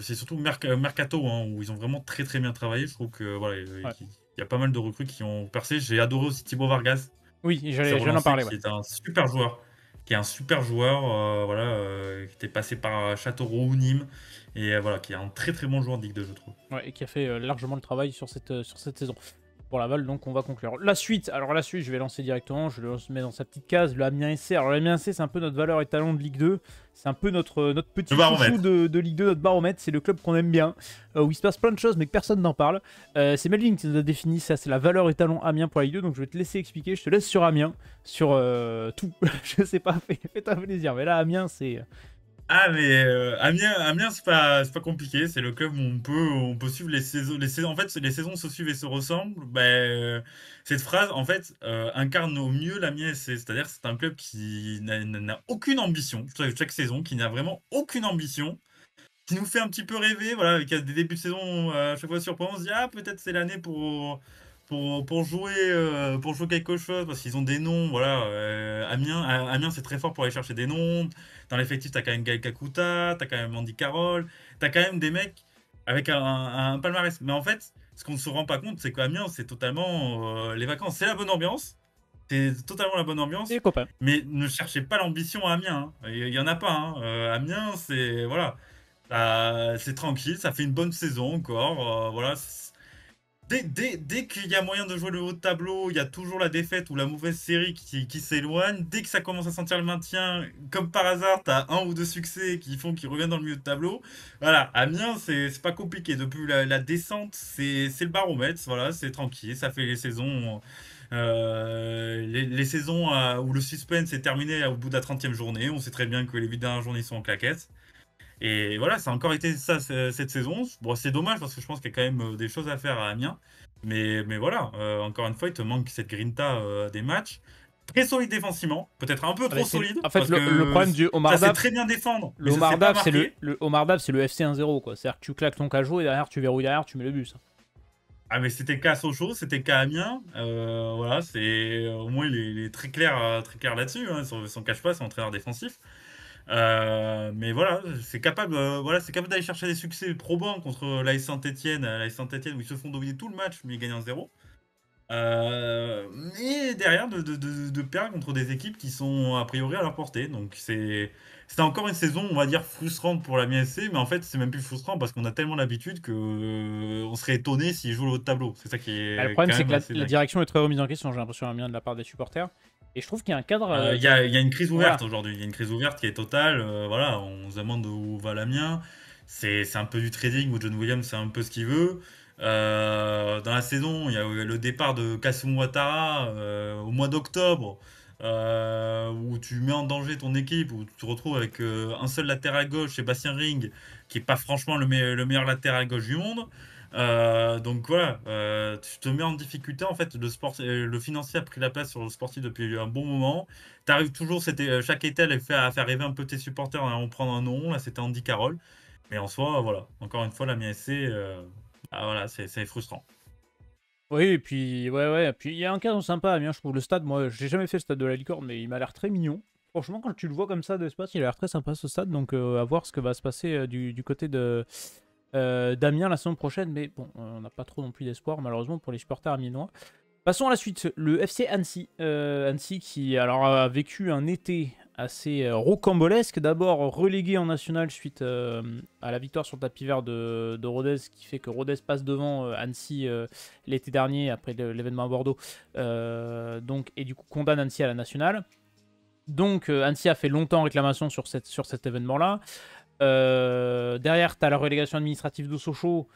C'est surtout Mercato, hein, où ils ont vraiment très très bien travaillé. Je trouve que voilà, Ouais. il y a pas mal de recrues qui ont percé. J'ai adoré aussi Thibaut Vargas, Oui, qui s'est j'allais en relancé, parler, ouais. qui est un super joueur. Qui est un super joueur, voilà, qui était passé par Châteauroux ou Nîmes, et voilà, qui est un très très bon joueur de Ligue 2, je trouve. Ouais, et qui a fait largement le travail sur cette saison. Pour Laval, donc on va conclure. La suite, alors la suite, je vais lancer directement, je le mets dans sa petite case, le Amiens SC. Alors l'Amiens SC, c'est un peu notre valeur étalon de Ligue 2, c'est un peu notre Le petit chouchou baromètre. de Ligue 2, notre baromètre, c'est le club qu'on aime bien, où il se passe plein de choses mais que personne n'en parle. C'est Melvin qui nous a défini ça, c'est la valeur étalon Amiens pour la Ligue 2, donc je vais te laisser expliquer, je te laisse sur Amiens, sur tout, je sais pas, fais-toi plaisir, mais là Amiens c'est... Ah, mais Amiens, c'est pas compliqué. C'est le club où on peut suivre les saisons. En fait, les saisons se suivent et se ressemblent. Ben, cette phrase, en fait, incarne au mieux l'Amiens SC. C'est-à-dire que c'est un club qui n'a aucune ambition chaque saison, qui n'a vraiment aucune ambition, qui nous fait un petit peu rêver, voilà, avec des débuts de saison à chaque fois surprenants. On se dit, ah, peut-être c'est l'année pour jouer quelque chose, parce qu'ils ont des noms, voilà. Amiens, c'est très fort pour aller chercher des noms. Dans l'effectif, t'as quand même Gaël Kakuta, t'as quand même Andy Carroll, t'as quand même des mecs avec un palmarès. Mais en fait, ce qu'on ne se rend pas compte, c'est qu'Amiens, c'est totalement les vacances. C'est la bonne ambiance, c'est totalement la bonne Et ambiance, les copains. mais ne cherchez pas l'ambition à Amiens, hein. Il y en a pas, hein. Amiens, c'est voilà, c'est tranquille, ça fait une bonne saison encore. Voilà. Dès qu'il y a moyen de jouer le haut de tableau, il y a toujours la défaite ou la mauvaise série qui s'éloigne. Dès que ça commence à sentir le maintien, comme par hasard, t'as un ou deux succès qui font qu'ils reviennent dans le milieu de tableau. Voilà, Amiens, c'est pas compliqué. Depuis la descente, c'est le baromètre. Voilà, c'est tranquille. Ça fait les saisons, les saisons où le suspense est terminé au bout de la 30e journée. On sait très bien que les 8 dernières journées sont en claquettes. Et voilà, ça a encore été ça cette saison. Bon, c'est dommage parce que je pense qu'il y a quand même des choses à faire à Amiens. Mais voilà, encore une fois, il te manque cette grinta des matchs. Très solide défensivement, peut-être un peu Ah, mais trop solide, en fait, parce le que problème du Omar ça sait Daf, très bien défendre, mais le ça sait Omar pas Daf, c'est marquer. le Omar Daf, c'est le FC 1-0, quoi. C'est-à-dire que tu claques ton cajot et derrière, tu verrouilles derrière, tu mets le but. Ah, mais c'était qu'à Sochaux, c'était qu'à Amiens. Voilà, c'est au moins il est très clair là-dessus. Hein, son cache pas, c'est entraîneur défensif. Mais voilà, c'est capable d'aller chercher des succès probants contre l'AS Saint-Etienne, où ils se font dominer tout le match, mais ils gagnent 1-0. Mais derrière, de perdre contre des équipes qui sont a priori à leur portée. Donc c'était encore une saison, on va dire, frustrante pour la MSC, mais en fait, c'est même plus frustrant parce qu'on a tellement l'habitude que on serait étonné s'ils jouent le haut de tableau. C'est ça qui Bah, le est problème, quand c'est même que assez la dingue. direction est très remise en question, j'ai l'impression, à Amiens, de la part des supporters. Et je trouve qu'il y a un cadre. Il y a une crise Voilà. ouverte aujourd'hui. Il y a une crise ouverte qui est totale. Voilà, on se demande où va l'Amiens. C'est un peu du trading où John Williams c'est un peu ce qu'il veut. Dans la saison, il y a eu le départ de Kassoum Ouattara au mois d'octobre, où tu mets en danger ton équipe, où tu te retrouves avec un seul latéral gauche, Sébastien Ring, qui est pas franchement le meilleur latéral gauche du monde. Donc voilà, tu te mets en difficulté en fait. Le financier a pris la place sur le sportif depuis un bon moment. Tu arrives toujours, chaque été à faire rêver un peu tes supporters en prenant un nom. Là, c'était Andy Carroll. Mais en soi, voilà, encore une fois, la MSC, voilà, c'est frustrant. Oui, et puis, ouais. Puis il y a un cadre sympa à Amiens, je trouve. Le stade, moi, j'ai jamais fait le stade de la Licorne, mais il m'a l'air très mignon. Franchement, quand tu le vois comme ça d'espace, il a l'air très sympa ce stade. Donc, à voir ce que va se passer du côté de d'Amiens la saison prochaine. Mais bon, on n'a pas trop non plus d'espoir, malheureusement, pour les supporters amiénois. Passons à la suite. Le FC Annecy. Annecy qui alors, a vécu un été assez rocambolesque. D'abord relégué en national suite à la victoire sur le tapis vert de Rodez, qui fait que Rodez passe devant Annecy l'été dernier après l'événement à Bordeaux. Donc, et du coup condamne Annecy à la nationale. Donc Annecy a fait longtemps réclamation sur cet événement-là. Derrière, tu as la relégation administrative de Sochaux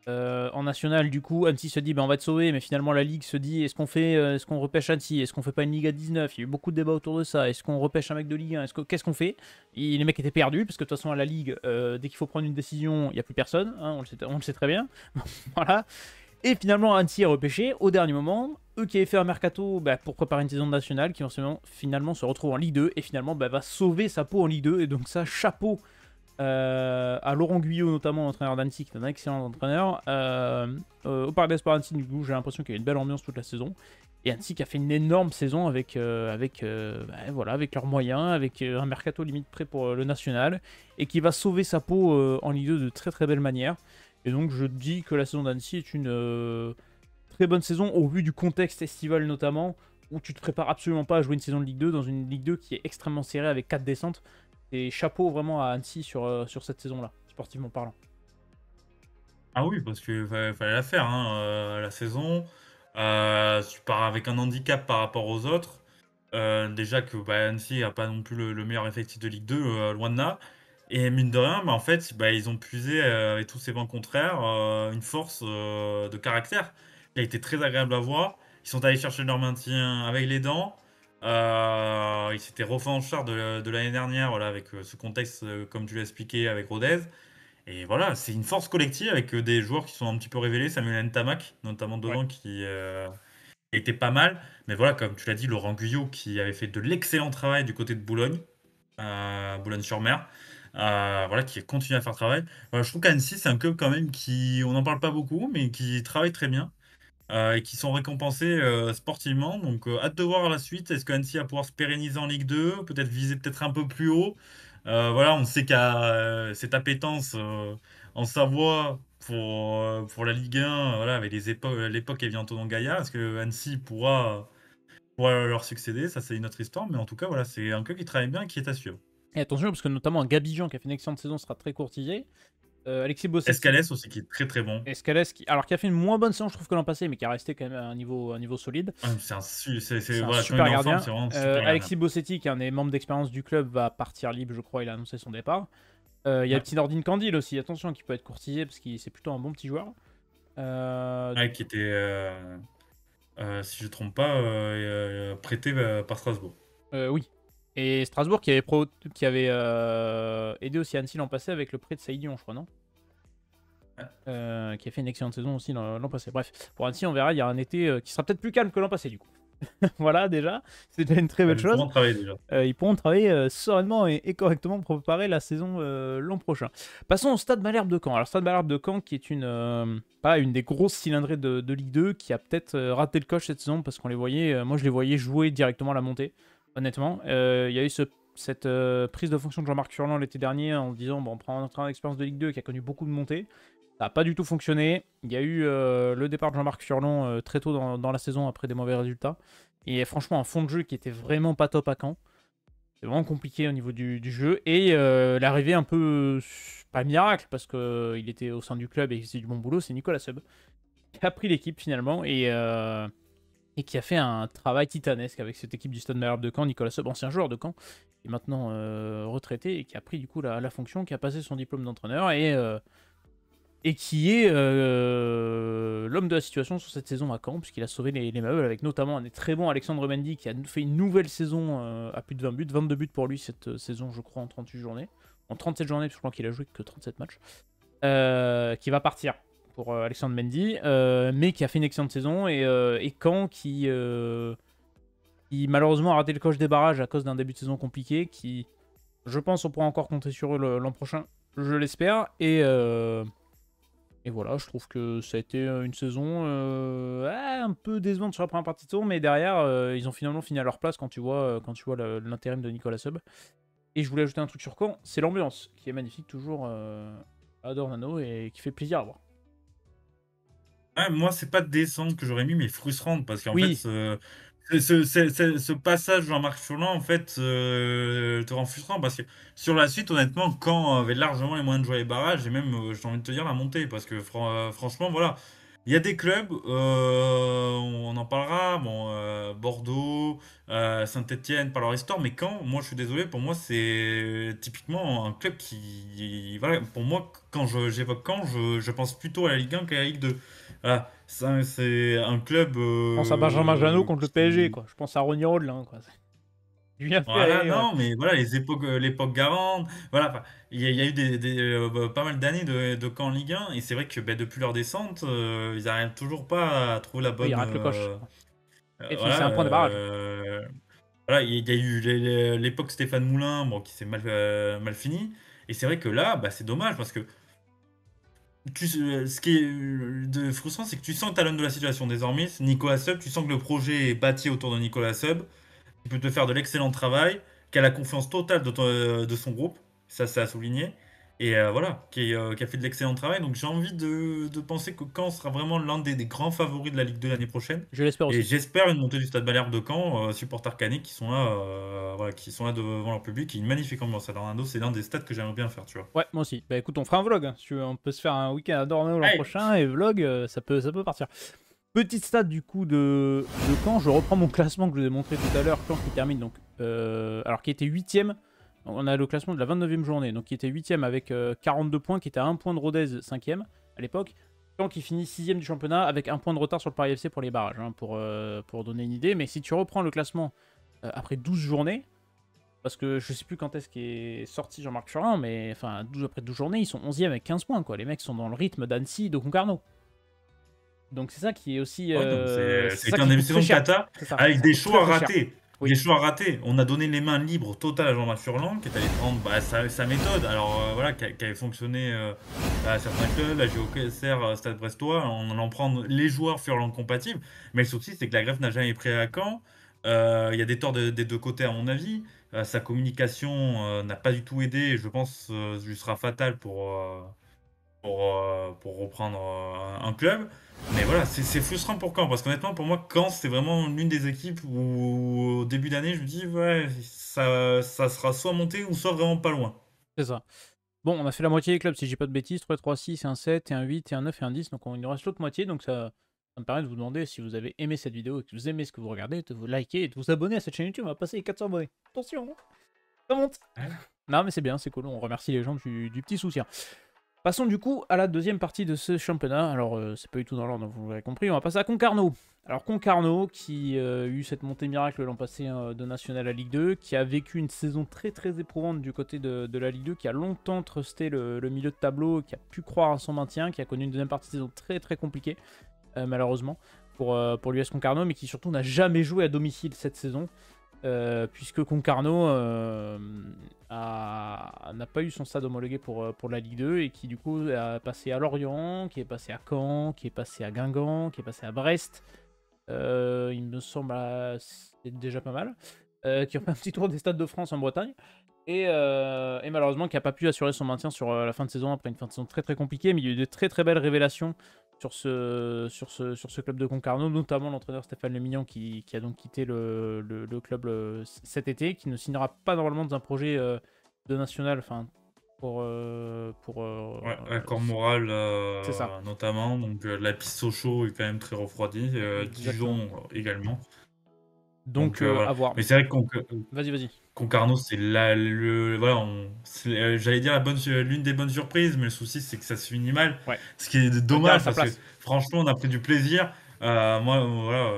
en national. Du coup, Annecy se dit on va être sauvé, mais finalement la Ligue se dit est-ce qu'on repêche Annecy? Est-ce qu'on fait pas une Ligue à 19? Il y a eu beaucoup de débats autour de ça. Est-ce qu'on repêche un mec de Ligue 1? Qu'est-ce qu'on fait? Les mecs étaient perdus parce que de toute façon à la Ligue, dès qu'il faut prendre une décision, il n'y a plus personne, hein, on le sait très bien. Voilà. Et finalement, Annecy est repêché au dernier moment. Eux qui avaient fait un mercato pour préparer une saison nationale, qui finalement se retrouve en Ligue 2 et finalement va sauver sa peau en Ligue 2. Et donc ça, chapeau à Laurent Guyot notamment, l'entraîneur d'Annecy, qui est un excellent entraîneur. Au Parc des Sports Annecy, du coup, j'ai l'impression qu'il y a une belle ambiance toute la saison. Et Annecy qui a fait une énorme saison voilà, avec leurs moyens, avec un mercato limite prêt pour le national, et qui va sauver sa peau en Ligue 2 de très très belle manière. Et donc je dis que la saison d'Annecy est une très bonne saison au vu du contexte estival notamment, où tu te prépares absolument pas à jouer une saison de Ligue 2 dans une Ligue 2 qui est extrêmement serrée avec 4 descentes. Et chapeau vraiment à Annecy sur cette saison-là, sportivement parlant. Ah oui, parce qu'il fallait la faire, hein, la saison. Tu pars avec un handicap par rapport aux autres. Déjà que Annecy n'a pas non plus le meilleur effectif de Ligue 2, loin de là. Et mine de rien, en fait, ils ont puisé avec tous ces vents contraires une force de caractère qui a été très agréable à voir. Ils sont allés chercher leur maintien avec les dents. Ils s'étaient refait en char de l'année dernière, voilà, avec ce contexte, comme tu l'as expliqué, avec Rodez. Et voilà, c'est une force collective avec des joueurs qui sont un petit peu révélés. Samuel Ntamak, notamment Ouais. devant, qui était pas mal. Mais voilà, comme tu l'as dit, Laurent Guyot, qui avait fait de l'excellent travail du côté de Boulogne, Boulogne-sur-Mer. Voilà, qui continue à faire travail. Voilà, je trouve qu'Annecy, c'est un club quand même qui, on n'en parle pas beaucoup, mais qui travaille très bien et qui sont récompensés sportivement. Donc, hâte de voir la suite. Est-ce que Annecy va pouvoir se pérenniser en Ligue 2, peut-être viser peut-être un peu plus haut. Voilà, on sait qu'il y a cette appétence en Savoie pour la Ligue 1, voilà, avec l'époque est bientôt dans Gaïa. Est-ce que Annecy pourra leur succéder? Ça, c'est une autre histoire. Mais en tout cas, voilà, c'est un club qui travaille bien et qui est à suivre. Et attention, parce que notamment un Gabijan qui a fait une excellente saison sera très courtisé. Alexis Bossetti, Escalès aussi, qui est très très bon. Escalès, qui a fait une moins bonne saison, je trouve, que l'an passé, mais qui a resté quand même à un niveau solide. C'est un Voilà, quand il super est en forme, gardien. c'est vraiment un super gardien. Alexis Bossetti, qui est un des membres d'expérience du club, va partir libre, je crois. Il a annoncé son départ. Il y a le Ouais. petit Nordine Candil aussi, attention, qui peut être courtisé, parce que c'est plutôt un bon petit joueur. Ouais, qui était, si je ne trompe pas, prêté par Strasbourg. Oui. Et Strasbourg qui avait aidé aussi Annecy l'an passé avec le prêt de Saïdion, je crois, non? Qui a fait une excellente saison aussi l'an passé. Bref, pour Annecy, on verra, il y a un été qui sera peut-être plus calme que l'an passé, du coup. Voilà, déjà, c'est déjà une très Ouais, belle ils chose. pourront travailler déjà. Ils pourront travailler sereinement et correctement pour préparer la saison l'an prochain. Passons au Stade Malherbe de Caen. Alors, Stade Malherbe de Caen, qui est une des grosses cylindrées de Ligue 2, qui a peut-être raté le coche cette saison parce qu'on les voyait, moi je les voyais jouer directement à la montée, honnêtement. Il y a eu cette prise de fonction de Jean-Marc Furlan l'été dernier en disant bon, on prend un entraîneur d'expérience de Ligue 2 qui a connu beaucoup de montées. Ça n'a pas du tout fonctionné. Il y a eu le départ de Jean-Marc Furlan très tôt dans la saison après des mauvais résultats. Et franchement, un fond de jeu qui était vraiment pas top à Caen. C'est vraiment compliqué au niveau du jeu. Et l'arrivée un peu, pas miracle, parce qu'il était au sein du club et qu'il faisait du bon boulot, c'est Nicolas Seub, qui a pris l'équipe finalement et qui a fait un travail titanesque avec cette équipe du Stade Malherbe de Caen. Nicolas Seub, ancien joueur de Caen, qui est maintenant retraité et qui a pris du coup la fonction, qui a passé son diplôme d'entraîneur et qui est l'homme de la situation sur cette saison à Caen, puisqu'il a sauvé les meubles, avec notamment un très bon Alexandre Mendy, qui a fait une nouvelle saison à plus de 20 buts, 22 buts pour lui cette saison, je crois, en 38 journées. En 37 journées, parce que je crois qu'il a joué que 37 matchs. Qui va partir pour Alexandre Mendy, mais qui a fait une excellente saison, et Caen qui malheureusement a raté le coche des barrages à cause d'un début de saison compliqué, qui, je pense, on pourra encore compter sur eux l'an prochain, je l'espère, et voilà, je trouve que ça a été une saison un peu décevante sur la première partie de saison, mais derrière, ils ont finalement fini à leur place quand tu vois l'intérim de Nicolas Seub. Et je voulais ajouter un truc sur Caen, c'est l'ambiance, qui est magnifique toujours à Dornano et qui fait plaisir à voir. Ouais, moi, c'est pas descente que j'aurais mis, mais frustrante, parce qu'en fait, Oui, ce passage Jean-Marc Furlan, en fait, te rend frustrant, parce que sur la suite, honnêtement, quand avait largement les moyens de jouer les barrages, et même, j'ai envie de te dire, la montée, parce que franchement, voilà, il y a des clubs, on en parlera, bon, Bordeaux, Saint-Étienne, par leur histoire, mais quand, moi, je suis désolé, pour moi, c'est typiquement un club qui, voilà, pour moi, quand j'évoque quand, je pense plutôt à la Ligue 1 qu'à la Ligue 2. Voilà, ça, c'est un club je pense à Benjamin Janot contre le PSG, qui. quoi. Je pense à Ronny Rodelin, quoi. Julien Voilà, Ferré, non, mais voilà, l'époque Garande, voilà, enfin, il y a eu pas mal d'années de camp en Ligue 1, et c'est vrai que depuis leur descente, ils n'arrivent toujours pas à trouver la oui, il bonne. rate le coche. Et puis c'est Voilà, un point des barrages. voilà, il y a eu l'époque Stéphane Moulin, bon, qui s'est mal fini, Et c'est vrai que là, bah, c'est dommage parce que ce qui est frustrant, c'est que tu sens le talent de la situation désormais. C'est Nicolas Sub, tu sens que le projet est bâti autour de Nicolas Sub, qui peut te faire de l'excellent travail, qui a la confiance totale de son groupe, ça c'est à souligner, et voilà, qui a fait de l'excellent travail. Donc j'ai envie de penser que Caen sera vraiment l'un des grands favoris de la Ligue 2 l'année prochaine. Je l'espère Et aussi. j'espère une montée du Stade Malherbe de Caen, supporters canet qui sont là, voilà, qui sont là devant leur public. Il y a une magnifique ambiance à Dornado, c'est l'un des stades que j'aimerais bien faire, tu vois. Ouais, moi aussi. Bah écoute, on fera un vlog, hein, si tu veux. On peut se faire un week-end à Dornano l'an Allez, prochain et vlog, ça peut partir. Petite stat du coup de Caen, je reprends mon classement que je vous ai montré tout à l'heure, Caen qui termine donc, alors qui était 8ème, on a le classement de la 29e journée, donc qui était 8ème avec 42 points, qui était à 1 point de Rodez 5ème à l'époque. Caen qui finit 6ème du championnat avec 1 point de retard sur le Paris FC pour les barrages, hein, pour donner une idée. Mais si tu reprends le classement après 12 journées, parce que je sais plus quand est-ce qu'est sorti Jean-Marc Furlan, mais enfin après 12 journées, ils sont 11ème avec 15 points, quoi. Les mecs sont dans le rythme d'Annecy, de Concarneau. Donc c'est ça qui est aussi, ouais, donc c'est ça c'était un qui début coûte de très saison de cher. cata C'est ça, avec ça des coûte très choix très cher. ratés. Oui, Des choix ratés. On a donné les mains libres totales à Jean-Marc Furlan, qui est allé prendre bah, sa méthode. Alors voilà, qui avait fonctionné à certains clubs, à JOCR, Stade Brestois, en allant prendre les joueurs Furlan compatibles. Mais le souci, c'est que la greffe n'a jamais pris à Caen. Il y a des torts des deux côtés, à mon avis. Sa communication n'a pas du tout aidé, et je pense lui sera fatale pour reprendre un club. Mais voilà, c'est frustrant pour Caen, parce qu'honnêtement, pour moi, Caen, c'est vraiment l'une des équipes où, au début d'année, je me dis, ouais, ça sera soit monté ou soit vraiment pas loin. c'est ça. Bon, on a fait la moitié des clubs, si je dis pas de bêtises. 3, 3, 6, un 7, et un 8, et un 9, et un 10. Donc il nous reste l'autre moitié. Donc ça me permet de vous demander si vous avez aimé cette vidéo et que vous aimez ce que vous regardez, de vous liker et de vous abonner à cette chaîne YouTube. On va passer les 400 abonnés. Attention, hein, ça monte. Ouais. Non, mais c'est bien, c'est cool. On remercie les gens du petit soutien. Passons du coup à la deuxième partie de ce championnat. Alors, c'est pas du tout dans l'ordre, vous l'avez compris. On va passer à Concarneau. Alors, Concarneau, qui a eu cette montée miracle l'an passé de National à Ligue 2, qui a vécu une saison très très éprouvante du côté de la Ligue 2, qui a longtemps trusté le milieu de tableau, qui a pu croire à son maintien, qui a connu une deuxième partie de saison très très compliquée, malheureusement, pour l'US Concarneau, mais qui surtout n'a jamais joué à domicile cette saison. Puisque Concarneau n'a pas eu son stade homologué pour la Ligue 2 et qui du coup a passé à Lorient, qui est passé à Caen, qui est passé à Guingamp, qui est passé à Brest. Il me semble c'est déjà pas mal. Qui a fait un petit tour des stades de France en Bretagne. Et malheureusement qui n'a pas pu assurer son maintien sur la fin de saison, après une fin de saison très très compliquée, mais il y a eu de très très belles révélations sur ce club de Concarneau, notamment l'entraîneur Stéphane Lemignan qui a donc quitté le club cet été, qui ne signera pas normalement dans un projet de national, enfin Ouais, accord moral c'est ça, notamment. Donc la piste Sochaux est quand même très refroidie. exactement. Dijon également. Donc Donc voilà. à voir. Mais c'est vrai que Vas-y. Concarneau, c'est voilà, j'allais dire l'une des bonnes surprises, mais le souci, c'est que ça se finit mal. Ouais, Ce qui est on va dire à dommage sa parce que place. franchement, on a pris du plaisir. Moi, voilà,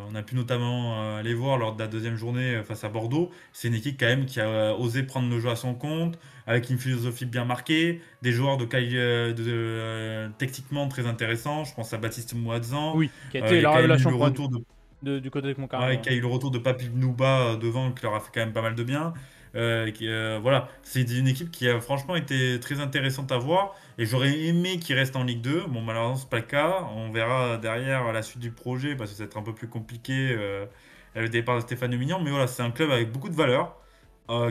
on a pu notamment aller voir lors de la deuxième journée face à Bordeaux. C'est une équipe quand même qui a osé prendre le jeu à son compte, avec une philosophie bien marquée, des joueurs techniquement très intéressants. Je pense à Baptiste Mouadzan. Oui, qui a Il été y a la quand même eu révélation le pour nous, retour de du côté de Ouais, Concarneau. qui a eu le retour de Papy Nouba devant, qui leur a fait quand même pas mal de bien. Voilà, c'est une équipe qui a franchement été très intéressante à voir. Et j'aurais aimé qu'ils restent en Ligue 2. Bon, malheureusement, c'est pas le cas. On verra derrière la suite du projet parce que ça va être un peu plus compliqué le départ de Stéphane Mignon. Mais voilà, c'est un club avec beaucoup de valeur,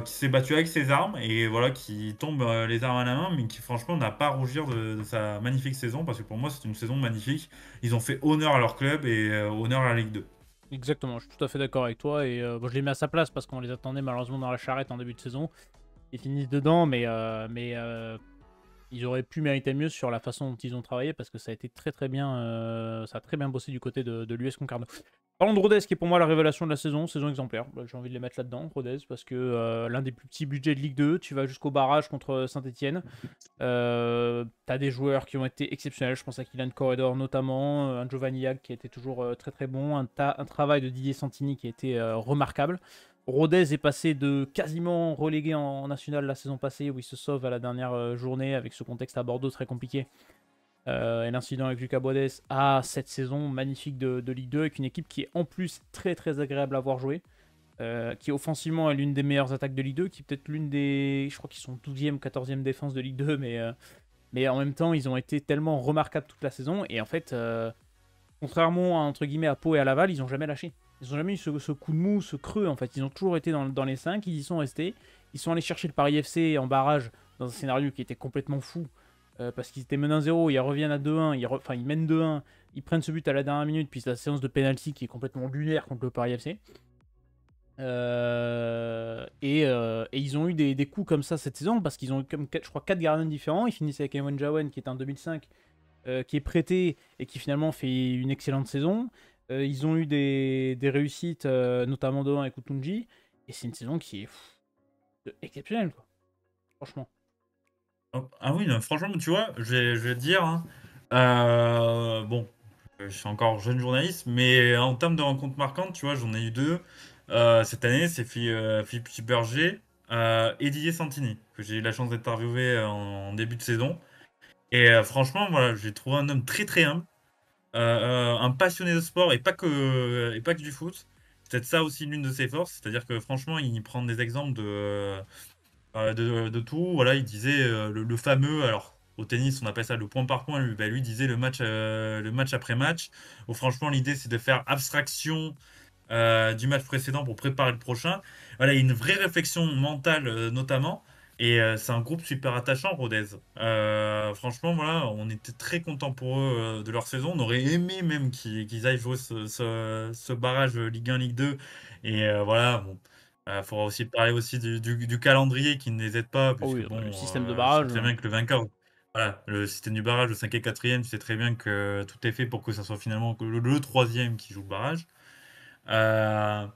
qui s'est battu avec ses armes et voilà, qui tombe les armes à la main, mais qui franchement n'a pas à rougir de sa magnifique saison parce que pour moi, c'est une saison magnifique. Ils ont fait honneur à leur club et honneur à la Ligue 2. Exactement, je suis tout à fait d'accord avec toi. Et bon, je l'ai mis à sa place parce qu'on les attendait malheureusement dans la charrette en début de saison. Ils finissent dedans, mais ils auraient pu mériter mieux sur la façon dont ils ont travaillé parce que ça a été très très bien, ça a très bien bossé du côté de l'US Concarneau. Parlons de Rodez qui est pour moi la révélation de la saison exemplaire. Bah, j'ai envie de les mettre là-dedans, Rodez, parce que l'un des plus petits budgets de Ligue 2, tu vas jusqu'au barrage contre Saint-Etienne. T'as des joueurs qui ont été exceptionnels, je pense à Kylian Corredor notamment, un Giovanni Hag qui a été toujours très très bon, un travail de Didier Santini qui a été remarquable. Rodez est passé de quasiment relégué en national la saison passée où il se sauve à la dernière journée avec ce contexte à Bordeaux très compliqué. Et l'incident avec Lucas Bodes à cette saison magnifique de Ligue 2 avec une équipe qui est en plus très très agréable à voir jouer. qui offensivement est l'une des meilleures attaques de Ligue 2, qui est peut-être l'une des... Je crois qu'ils sont 12e, 14e défense de Ligue 2, mais en même temps, ils ont été tellement remarquables toute la saison. Et en fait, contrairement à, entre guillemets, à Pau et à Laval, ils n'ont jamais lâché. Ils n'ont jamais eu ce coup de mou, ce creux, en fait. Ils ont toujours été dans les 5, ils y sont restés. Ils sont allés chercher le Paris FC en barrage, dans un scénario qui était complètement fou. Parce qu'ils étaient menés 1-0, ils reviennent à 2-1, ils mènent 2-1, ils prennent ce but à la dernière minute, puis c'est la séance de penalty qui est complètement lunaire contre le Paris FC. Et ils ont eu des coups comme ça cette saison, parce qu'ils ont eu, comme, je crois, 4 gardiens différents. Ils finissent avec Ewan Jawen, qui est en 2005, qui est prêté et qui finalement fait une excellente saison. Ils ont eu des réussites, notamment devant avec Utunji, et c'est une saison qui est exceptionnelle, quoi. Franchement. Ah oui, non, franchement, tu vois, je vais te dire, hein, bon, je suis encore jeune journaliste, mais en termes de rencontres marquantes, tu vois, j'en ai eu deux. Cette année, c'est Philippe Berger et Didier Santini, que j'ai eu la chance d'interviewer en début de saison. Et franchement, voilà, j'ai trouvé un homme très très humble, un passionné de sport et pas que du foot. C'est peut-être ça aussi l'une de ses forces, c'est-à-dire que franchement, il prend des exemples de tout. Voilà, il disait le fameux, alors au tennis on appelle ça le point par point, lui disait le match après match, où franchement l'idée c'est de faire abstraction du match précédent pour préparer le prochain. Voilà, il y a une vraie réflexion mentale notamment. Et c'est un groupe super attachant, Rodez. Franchement, voilà, on était très contents pour eux de leur saison. On aurait aimé même qu'ils aillent jouer ce barrage Ligue 1, Ligue 2. Et voilà, bon, faudra aussi parler aussi du calendrier qui ne les aide pas, Oh puisque oui, le bon, système de je sais barrage. très bien que le vainqueur, voilà, le système du barrage, le 5 et 4e, tu sais très bien que tout est fait pour que ça soit finalement que le 3e qui joue le barrage. Euh,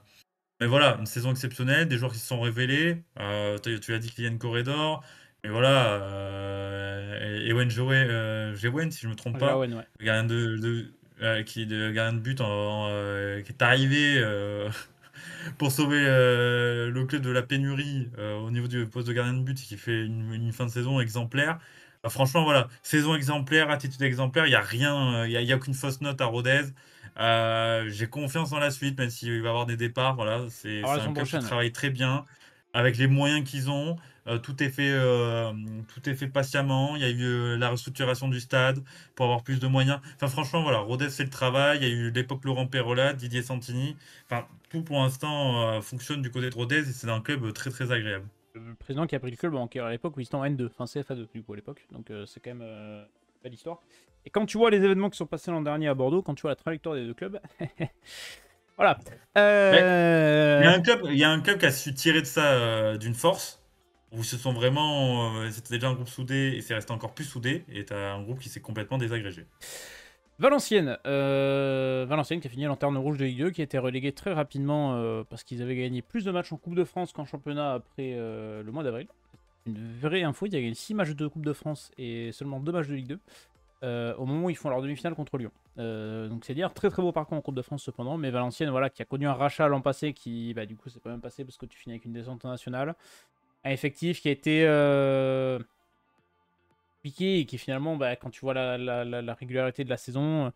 mais voilà, une saison exceptionnelle, des joueurs qui se sont révélés. Tu as dit Kylian Corredor. Mais voilà, Ewen Jewen, si je ne me trompe pas, Jawen, ouais. le gardien le gardien de but qui est arrivé pour sauver le club de la pénurie au niveau du poste de gardien de but, qui fait une fin de saison exemplaire. Franchement, voilà, saison exemplaire, attitude exemplaire, il n'y a rien, il y a aucune fausse note à Rodez. J'ai confiance dans la suite, même s'il va y avoir des départs. Voilà, Alors c'est la un saison club qui prochaine, ouais. travaille très bien, avec les moyens qu'ils ont. Tout est fait patiemment. Il y a eu la restructuration du stade pour avoir plus de moyens. Enfin, franchement, voilà, Rodez fait le travail. Il y a eu l'époque Laurent Perrola, Didier Santini. Enfin, tout pour l'instant fonctionne du côté de Rodez, et c'est un club très très agréable. Le président qui a pris le club, qui à l'époque où ils étaient en N2, enfin CFA2 du coup à l'époque, donc c'est quand même belle histoire. Et quand tu vois les événements qui sont passés l'an dernier à Bordeaux, quand tu vois la trajectoire des deux clubs, voilà. Mais il y a un club qui a su tirer de ça d'une force, où ils se sont vraiment. C'était déjà un groupe soudé et c'est resté encore plus soudé, et t'as un groupe qui s'est complètement désagrégé. Valenciennes, Valenciennes qui a fini lanterne rouge de Ligue 2, qui a été relégué très rapidement parce qu'ils avaient gagné plus de matchs en Coupe de France qu'en championnat après le mois d'avril. Une vraie info, ils ont gagné 6 matchs de Coupe de France et seulement 2 matchs de Ligue 2 au moment où ils font leur demi-finale contre Lyon. Donc c'est dire très très beau parcours en Coupe de France cependant, mais Valenciennes voilà, qui a connu un rachat l'an passé qui du coup c'est pas même passé parce que tu finis avec une descente nationale. Un effectif qui a été piqué et qui finalement, quand tu vois la régularité de la saison,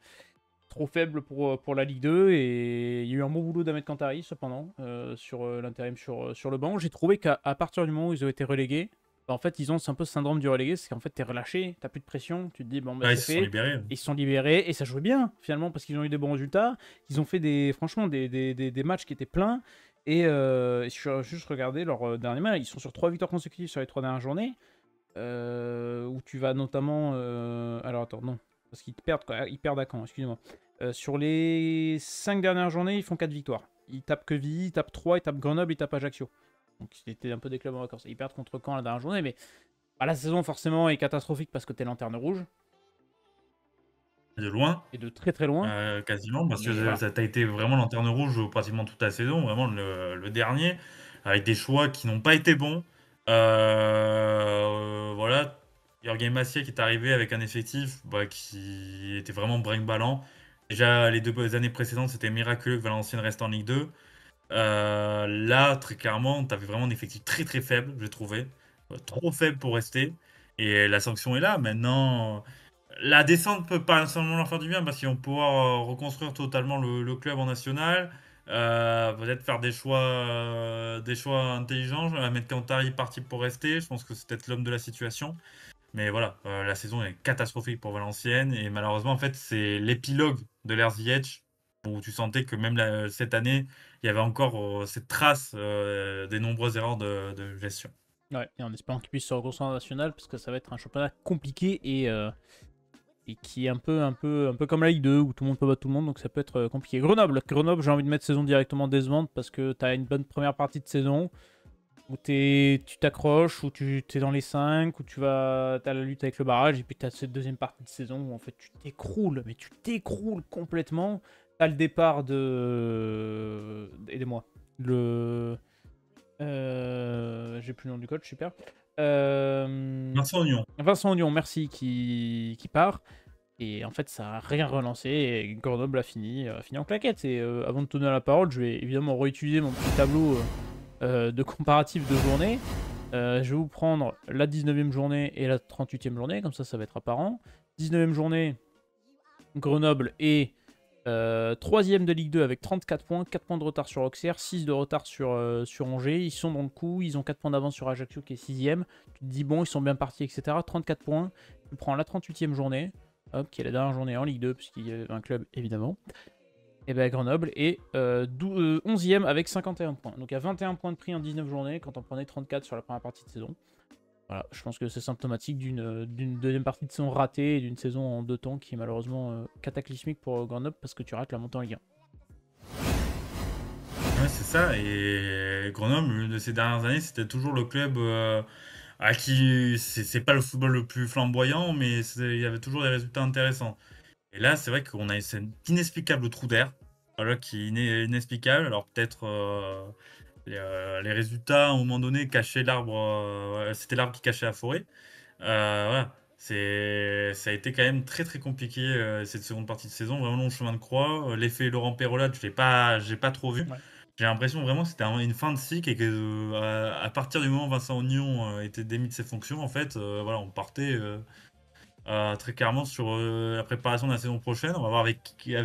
trop faible pour la Ligue 2. Et il y a eu un bon boulot d'Ahmed Kantari cependant sur l'intérim sur le banc. J'ai trouvé qu'à partir du moment où ils ont été relégués, en fait c'est un peu ce syndrome du relégué, c'est qu'en fait t'es relâché, t'as plus de pression, tu te dis bon bah Ah, ils c'est se sont fait. libérés. Ils se sont libérés et ça jouait bien finalement parce qu'ils ont eu des bons résultats. Ils ont fait franchement des matchs qui étaient pleins. Et je suis juste regardé leur dernier match, ils sont sur 3 victoires consécutives sur les 3 dernières journées. Où tu vas notamment. Alors attends, non. Parce qu'ils perdent, quoi. Ils perdent à Caen, excusez-moi. Sur les 5 dernières journées, ils font 4 victoires. Ils tapent Quevilly, ils tapent Troyes, ils tapent Grenoble, ils tapent Ajaccio. Donc c'était un peu des clubs en vacances. Ils perdent contre Caen la dernière journée, mais la saison forcément est catastrophique parce que t'es lanterne rouge. De loin, Et de très très loin. quasiment, parce Mais que voilà. ça t'a été vraiment lanterne rouge pratiquement toute la saison, vraiment le dernier, avec des choix qui n'ont pas été bons. Voilà, Jürgen Massier qui est arrivé avec un effectif qui était vraiment brinque-ballant. Déjà, les 2 années précédentes, c'était miraculeux que Valenciennes reste en Ligue 2. Là, très clairement, tu avais vraiment un effectif très très faible, j'ai trouvé. Trop faible pour rester. Et la sanction est là. Maintenant, la descente peut pas seulement leur faire du bien parce qu'ils vont pouvoir reconstruire totalement le club en national. Peut-être faire des choix intelligents. Mettre Kantari parti pour rester. Je pense que c'est peut-être l'homme de la situation. Mais voilà, la saison est catastrophique pour Valenciennes. Et malheureusement, en fait, c'est l'épilogue de l'ère Ziyech où tu sentais que même cette année, il y avait encore cette trace des nombreuses erreurs de gestion. Ouais, et en espérant qu'il puisse se reconstruire en national, parce que ça va être un championnat compliqué et qui est un peu comme la Ligue 2, où tout le monde peut battre tout le monde, donc ça peut être compliqué. Grenoble, j'ai envie de mettre saison directement décevante, parce que tu as une bonne première partie de saison, où tu t'accroches, où tu es dans les 5, où tu as la lutte avec le barrage, et puis tu as cette deuxième partie de saison où en fait tu t'écroules, mais tu t'écroules complètement. Tu as le départ de... Aidez-moi. J'ai plus le nom du coach, super. Vincent Ognon. Vincent Ognon, merci, qui part. Et en fait, ça n'a rien relancé. Et Grenoble a fini en claquette. Et avant de te donner la parole, je vais évidemment réutiliser mon petit tableau de comparatif de journée. Je vais vous prendre la 19e journée et la 38e journée. Comme ça va être apparent. 19e journée, Grenoble est 3ème de Ligue 2 avec 34 points, 4 points de retard sur Auxerre, 6 de retard sur Angers. Ils sont dans le coup, ils ont 4 points d'avance sur Ajaccio qui est 6ème. Tu te dis, bon, ils sont bien partis, etc. 34 points. Tu prends la 38e journée, qui est la dernière journée en Ligue 2, puisqu'il y a un club évidemment. Et bien Grenoble est 11ème avec 51 points. Donc il y a 21 points de prix en 19 journées quand on prenait 34 sur la première partie de saison. Voilà, je pense que c'est symptomatique d'une deuxième partie de saison ratée et d'une saison en 2 temps qui est malheureusement cataclysmique pour Grenoble parce que tu rates la montée en Ligue 1. Ouais, c'est ça. Et Grenoble, de ces dernières années, c'était toujours le club à qui c'est pas le football le plus flamboyant, mais il y avait toujours des résultats intéressants. Et là, c'est vrai qu'on a cet inexplicable trou d'air, voilà, qui est inexplicable. Alors peut-être les résultats, à un moment donné, cachaient l'arbre, c'était l'arbre qui cachait la forêt. Voilà, ça a été quand même très très compliqué cette seconde partie de saison, vraiment long chemin de croix. L'effet Laurent Perrolat, j'ai pas trop vu. Ouais. J'ai l'impression vraiment que c'était une fin de cycle et que à partir du moment où Vincent Ognon était démis de ses fonctions, en fait, voilà, on partait très clairement sur la préparation de la saison prochaine. On va voir avec qui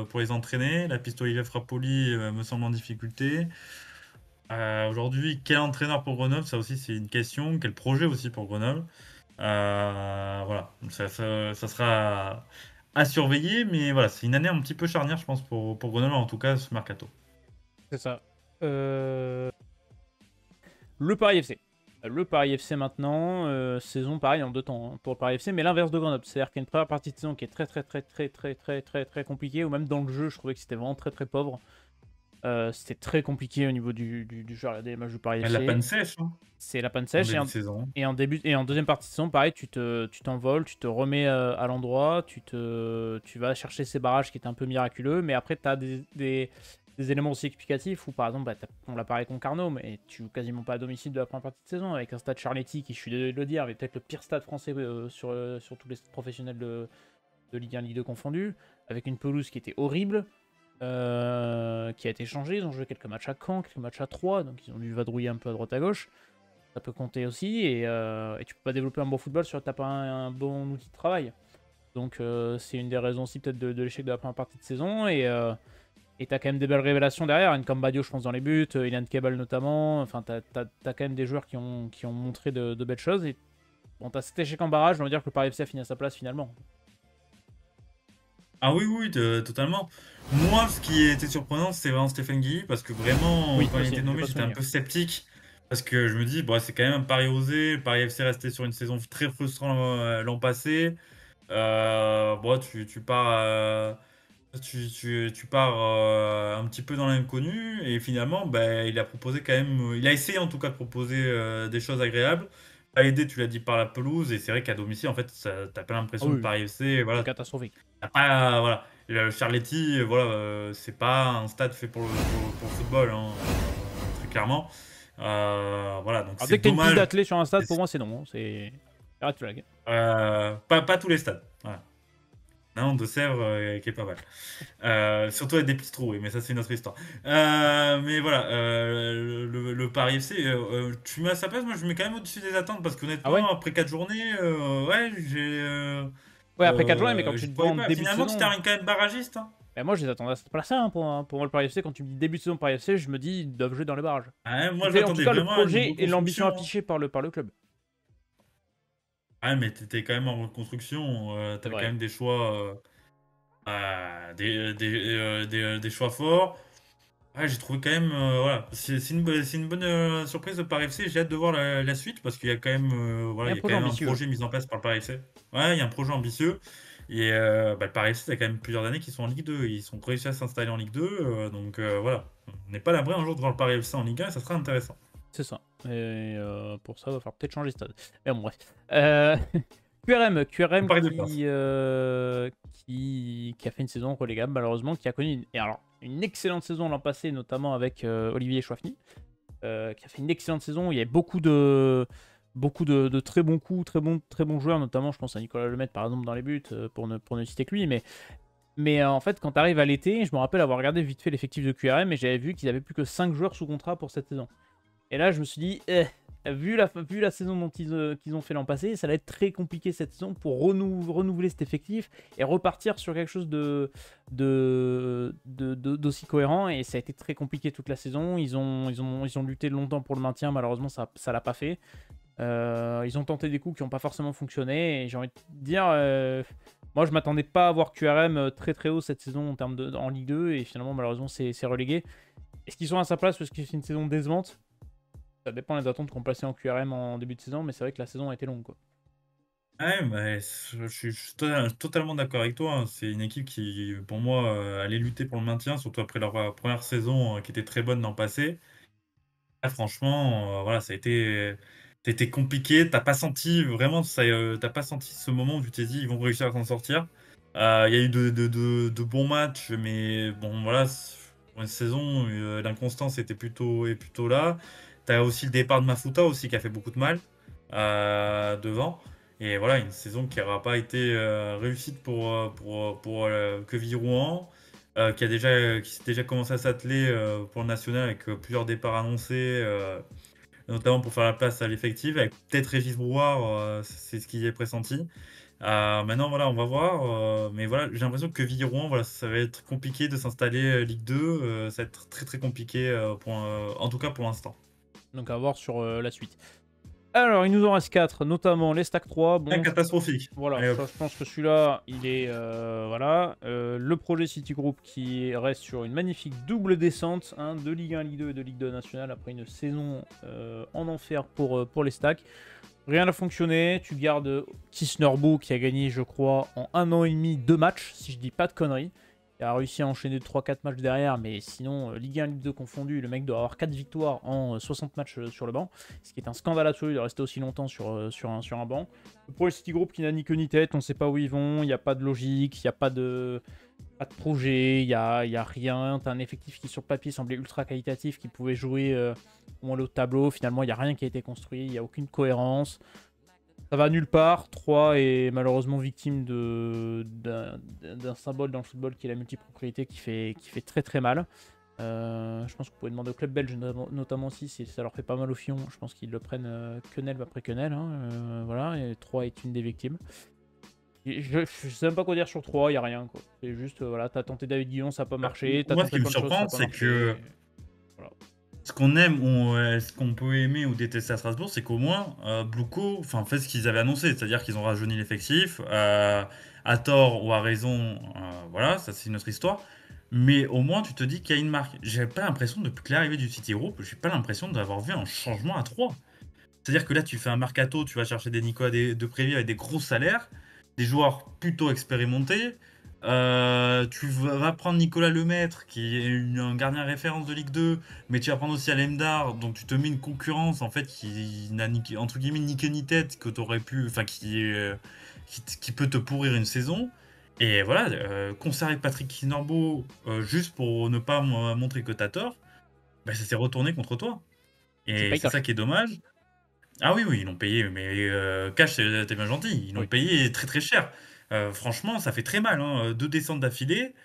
pour les entraîner. La piste Olivier Frappoli me semble en difficulté. Aujourd'hui, quel entraîneur pour Grenoble? Ça aussi, c'est une question. Quel projet aussi pour Grenoble? Voilà, ça sera à surveiller, mais voilà, c'est une année un petit peu charnière, je pense, pour Grenoble, en tout cas, ce mercato. C'est ça. Le Paris FC. Le Paris FC maintenant, saison pareil en 2 temps pour le Paris FC, mais l'inverse de Grenoble. C'est-à-dire qu'il y a une première partie de saison qui est très compliquée, ou même dans le jeu, je trouvais que c'était vraiment très pauvre. C'était très compliqué au niveau du jeu. Regardez les matchs du Paris FC. La panne sèche, hein, C'est la panne en sèche. début de saison. Et en deuxième partie de saison, pareil, tu t'envoles, tu te remets à l'endroit, tu vas chercher ces barrages qui étaient un peu miraculeux, mais après, tu as des éléments aussi explicatifs où, par exemple, on l'a parlé avec Concarneau, mais tu joues quasiment pas à domicile de la première partie de saison, avec un stade Charletti qui, je suis désolé de le dire, avait peut-être le pire stade français sur tous les stades professionnels de Ligue 1, Ligue 2 confondus, avec une pelouse qui était horrible. Qui a été changé, ils ont joué quelques matchs à Caen, quelques matchs à Troyes, donc ils ont dû vadrouiller un peu à droite à gauche. Ça peut compter aussi, et tu peux pas développer un bon football si tu n'as pas un bon outil de travail. Donc c'est une des raisons aussi peut-être de l'échec de la première partie de saison, et tu as quand même des belles révélations derrière, une Cambadio je pense dans les buts, Ilan Kebal notamment, enfin tu as quand même des joueurs qui ont montré de belles choses, et bon, tu as cet échec en barrage, on va dire que le Paris FC a fini à sa place finalement. Ah oui, totalement. Moi, ce qui était surprenant, c'est vraiment Stéphane Guy, parce que vraiment, Oui, quand il aussi, était je peux nommé, pas j'étais un souvenir. peu sceptique, parce que je me dis, bon, c'est quand même un pari osé. Paris FC resté sur une saison très frustrante l'an passé. Bon, tu pars, tu pars un petit peu dans l'inconnu, et finalement, bah, il a proposé quand même, il a essayé en tout cas de proposer des choses agréables. Pas aidé, tu l'as dit, par la pelouse, et c'est vrai qu'à domicile, en fait, t'as pas Ah l'impression que oui, Paris FC, c'est voilà, catastrophique. t'as pas, voilà, le Charletti, voilà, c'est pas un stade fait pour le football, hein, très clairement. Voilà, donc Alors c'est dès que tu as une piste dommage. d'athlée sur un stade, pour moi c'est non, c'est red flag. Pas tous les stades. Voilà. Non, de Sèvres, qui est pas mal. Surtout avec des pistes trouées, mais ça c'est une autre histoire. Mais voilà, le Paris FC, tu mets à sa place, moi je mets quand même au-dessus des attentes parce Ah ouais? qu'honnêtement, après 4 journées, ouais, Ouais, après 4 journées, mais quand tu j'y te vois croyais en pas. début de Finalement, tu saison. termines quand même barragiste, hein. Ben, moi, je les attendais à cette place-là, hein, pour moi, le Paris FC. Quand tu me dis début de saison Paris FC, je me dis, ils doivent jouer dans les barrages. Ah, moi, je C'était en tout l'attendais cas le vraiment à une projet et l'ambition reconstruction, hein. affichée par le club. Ah, mais t'étais quand même en reconstruction. C'est T'avais quand vrai. même des choix, des choix forts. Ouais, j'ai trouvé quand même, voilà, c'est une bonne surprise de Paris FC. J'ai hâte de voir la suite parce qu'il y a quand même, Il y voilà, a un il y a projet quand même un ambitieux, hein. projet mis en place par le Paris FC. Ouais, il y a un projet ambitieux. Et bah, le Paris FC, ça fait quand même plusieurs années qu'ils sont en Ligue 2. Ils sont réussi à s'installer en Ligue 2. Donc voilà, on n'est pas à l'abri un jour de voir le Paris FC en Ligue 1 et ça sera intéressant. C'est ça. Et pour ça, il va falloir peut-être changer de stade. Mais bon, bref. Euh, On QRM parie de place. qui a fait une saison relégable, malheureusement, qui a connu une excellente saison l'an passé, notamment avec Olivier Chouafny, qui a fait une excellente saison. Il y a beaucoup de très bons coups, très bons joueurs, notamment, je pense à Nicolas Lemaitre, par exemple, dans les buts, pour ne citer que lui. Mais en fait, quand tu arrives à l'été, je me rappelle avoir regardé vite fait l'effectif de QRM et j'avais vu qu'ils avaient plus que 5 joueurs sous contrat pour cette saison. Et là, je me suis dit, vu la saison dont qu'ils ont fait l'an passé, ça va être très compliqué cette saison pour renouveler cet effectif et repartir sur quelque chose d'aussi cohérent. Et ça a été très compliqué toute la saison. Ils ont lutté longtemps pour le maintien. Malheureusement, ça ne l'a pas fait. Ils ont tenté des coups qui n'ont pas forcément fonctionné. Et j'ai envie de dire, moi, je m'attendais pas à voir QRM très très haut cette saison en Ligue 2. Et finalement, malheureusement, c'est relégué. Est-ce qu'ils sont à sa place parce que c'est une saison décevante? Ça dépend des attentes qu'on plaçait en QRM en début de saison, mais c'est vrai que la saison a été longue, quoi. Ouais, mais je suis totalement d'accord avec toi, hein. C'est une équipe qui, pour moi, allait lutter pour le maintien, surtout après leur première saison qui était très bonne l'an passé. Ah, franchement, voilà, ça a été compliqué. T'as pas senti vraiment, t'as pas senti ce moment où tu t'es dit ils vont réussir à s'en sortir. Il y a eu de bons matchs, mais bon, voilà, pour une saison, l'inconstance est plutôt là. T'as aussi le départ de Mafuta aussi qui a fait beaucoup de mal devant. Et voilà, une saison qui n'aura pas été réussite pour Quevilly-Rouen, qui s'est déjà commencé à s'atteler pour le national avec plusieurs départs annoncés, notamment pour faire la place à l'effectif, avec peut-être Régis Brouard, c'est ce qui est pressenti. Maintenant, voilà, on va voir. Mais voilà, j'ai l'impression que Quevilly-Rouen, voilà, ça va être compliqué de s'installer Ligue 2. Ça va être très très compliqué, en tout cas pour l'instant. Donc à voir sur la suite. Alors, il nous en reste 4, notamment les Stack 3. Bien Bon, catastrophique. voilà, Allez hop. ça, je pense que celui-là, il est. Voilà. Le projet Citigroup qui reste sur une magnifique double descente, hein, de Ligue 1, Ligue 2 et de Ligue 2 nationale après une saison en enfer pour les Stacks. Rien n'a fonctionné. Tu gardes Kisnorbo qui a gagné, je crois, en 1 an et demi 2 matchs, si je dis pas de conneries. Il a réussi à enchaîner 3-4 matchs derrière, mais sinon, Ligue 1, Ligue 2 confondu, le mec doit avoir 4 victoires en 60 matchs sur le banc, ce qui est un scandale absolu de rester aussi longtemps sur un banc. Le Pro City Group qui n'a ni queue ni tête, on ne sait pas où ils vont, il n'y a pas de logique, il n'y a pas de projet, il n'y a rien. Tu as un effectif qui, sur le papier, semblait ultra qualitatif, qui pouvait jouer au moins le tableau. Finalement, il n'y a rien qui a été construit, il n'y a aucune cohérence. Ça va nulle part. 3 est malheureusement victime d'un symbole dans le football qui est la multipropriété qui fait très très mal. Je pense que vous pouvez demander au club belge notamment aussi si ça leur fait pas mal au fion. Je pense qu'ils le prennent quenelle après quenelle, hein. Voilà, et 3 est une des victimes. Je sais même pas quoi dire sur 3, il n'y a rien, quoi. C'est juste, voilà, t'as tenté David Guillon, ça n'a pas marché. T'as Moi, ce tenté qui me plein de choses, ça n'a surprend, pas c'est que marché. Voilà. ce qu'on aime ou ce qu'on peut aimer ou détester à Strasbourg, c'est qu'au moins, Bluco, enfin, fait ce qu'ils avaient annoncé, c'est-à-dire qu'ils ont rajeuni l'effectif, à tort ou à raison, voilà, ça c'est une autre histoire. Mais au moins, tu te dis qu'il y a une marque. J'ai pas l'impression, depuis que l'arrivée du City Group, j'ai pas l'impression d'avoir vu un changement à 3. C'est-à-dire que là, tu fais un mercato, tu vas chercher des Nicolas de Prévy avec des gros salaires, des joueurs plutôt expérimentés. Tu vas prendre Nicolas Lemaître, qui est un gardien référence de Ligue 2, mais tu vas prendre aussi Alemdar, donc tu te mets une concurrence en fait qui n'a entre guillemets ni queue ni tête que t'aurais pu, enfin qui peut te pourrir une saison. Et voilà, conserver Patrick Kinorbo juste pour ne pas montrer que t'as tort, bah, ça s'est retourné contre toi. Tu Et payes c'est ça cash. qui est dommage. Ah oui, oui, ils l'ont payé, mais cash, t'es bien gentil. Ils l'ont Oui. payé très très cher. Franchement, ça fait très mal, hein, 2 descentes d'affilée.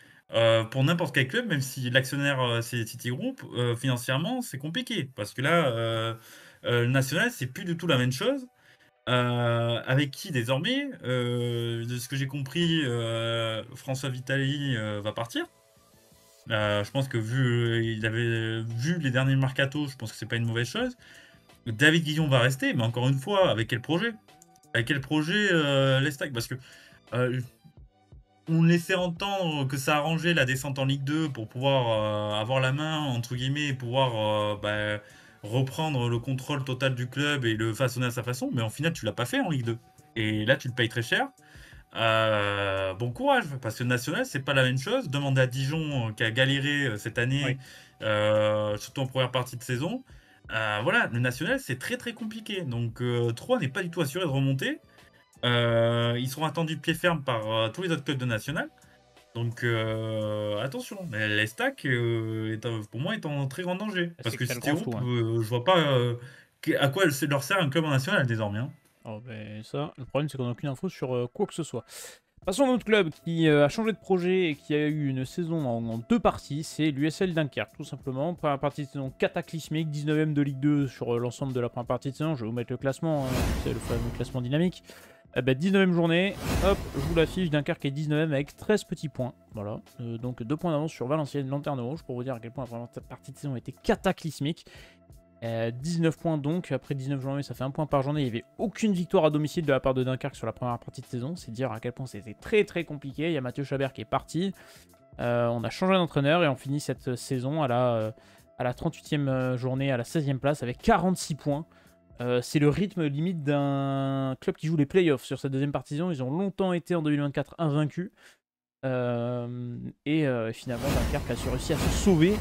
Pour n'importe quel club, même si l'actionnaire c'est Citigroup, financièrement, c'est compliqué. Parce que là, le national, c'est plus du tout la même chose. Avec qui désormais, de ce que j'ai compris, François Vitali va partir. Je pense que il avait vu les derniers mercato, je pense que c'est pas une mauvaise chose. David Guillon va rester, mais encore une fois, avec quel projet? Avec quel projet, l'Estac? Parce que, heu, on laissait entendre que ça arrangeait la descente en Ligue 2 pour pouvoir, avoir la main entre guillemets et pouvoir, reprendre le contrôle total du club et le façonner à sa façon, mais en final tu l'as pas fait en Ligue 2 et là tu le payes très cher. Bon courage, parce que national, c'est pas la même chose. Demande à Dijon, qui a galéré, cette Oui. année, surtout en première partie de saison. Voilà, le national, c'est très, très compliqué. Donc, Troyes n'est pas du tout assuré de remonter. Ils seront attendus pied ferme par, tous les autres clubs de national. Donc, attention. Mais l'Estac, pour moi, est en très grand danger. Parce C'est que que c'est si le tu grand flou, hein. je vois pas, à quoi leur sert un club en national désormais, hein. Oh, ben ça, le problème, c'est qu'on n'a aucune info sur quoi que ce soit. Passons à un autre club qui a changé de projet et qui a eu une saison en 2 parties, c'est l'USL Dunkerque, tout simplement. Première partie de saison cataclysmique, 19ème de Ligue 2 sur l'ensemble de la première partie de saison. Je vais vous mettre le classement, hein, c'est le fameux classement dynamique. 19ème journée, hop, je vous l'affiche, Dunkerque est 19ème avec 13 petits points. Voilà, donc 2 points d'avance sur Valenciennes, Lanterne Rouge, pour vous dire à quel point la première partie de saison était cataclysmique. 19 points donc, après 19 journées, ça fait 1 point par journée. Il n'y avait aucune victoire à domicile de la part de Dunkerque sur la première partie de saison. C'est dire à quel point c'était très très compliqué. Il y a Mathieu Chabert qui est parti. On a changé d'entraîneur et on finit cette saison à la 38e journée, à la 16e place avec 46 points. C'est le rythme limite d'un club qui joue les playoffs sur cette deuxième partie de saison. Ils ont longtemps été en 2024 invaincus. Finalement, Dunkerque a réussi à se sauver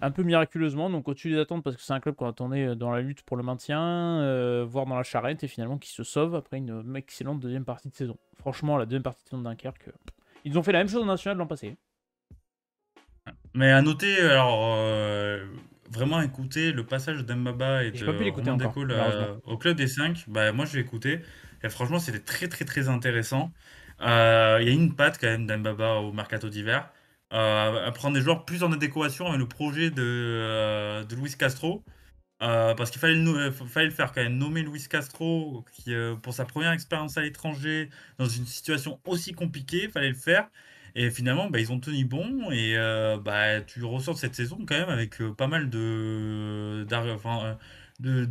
un peu miraculeusement, donc au-dessus des attentes, parce que c'est un club qu'on attendait dans la lutte pour le maintien, voire dans la charrette, et finalement qui se sauve après une excellente deuxième partie de saison. Franchement, la deuxième partie de saison de Dunkerque, ils ont fait la même chose en national l'an passé. Mais à noter, alors, vraiment écouter le passage d'Mbaba et J'ai de pas pu l'écouter Romain encore, Décolle malheureusement. au Club des 5. Bah, moi, j'ai écouté. Et franchement, c'était très, très, très intéressant. Il y a une patte quand même d'Mbaba au mercato d'hiver. À prendre des joueurs plus en adéquation avec le projet de Luis Castro. Parce qu'il fallait, fallait le faire quand même. Nommer Luis Castro, qui, pour sa première expérience à l'étranger, dans une situation aussi compliquée, fallait le faire. Et finalement, bah, ils ont tenu bon. Et bah, tu ressors de cette saison quand même avec pas mal de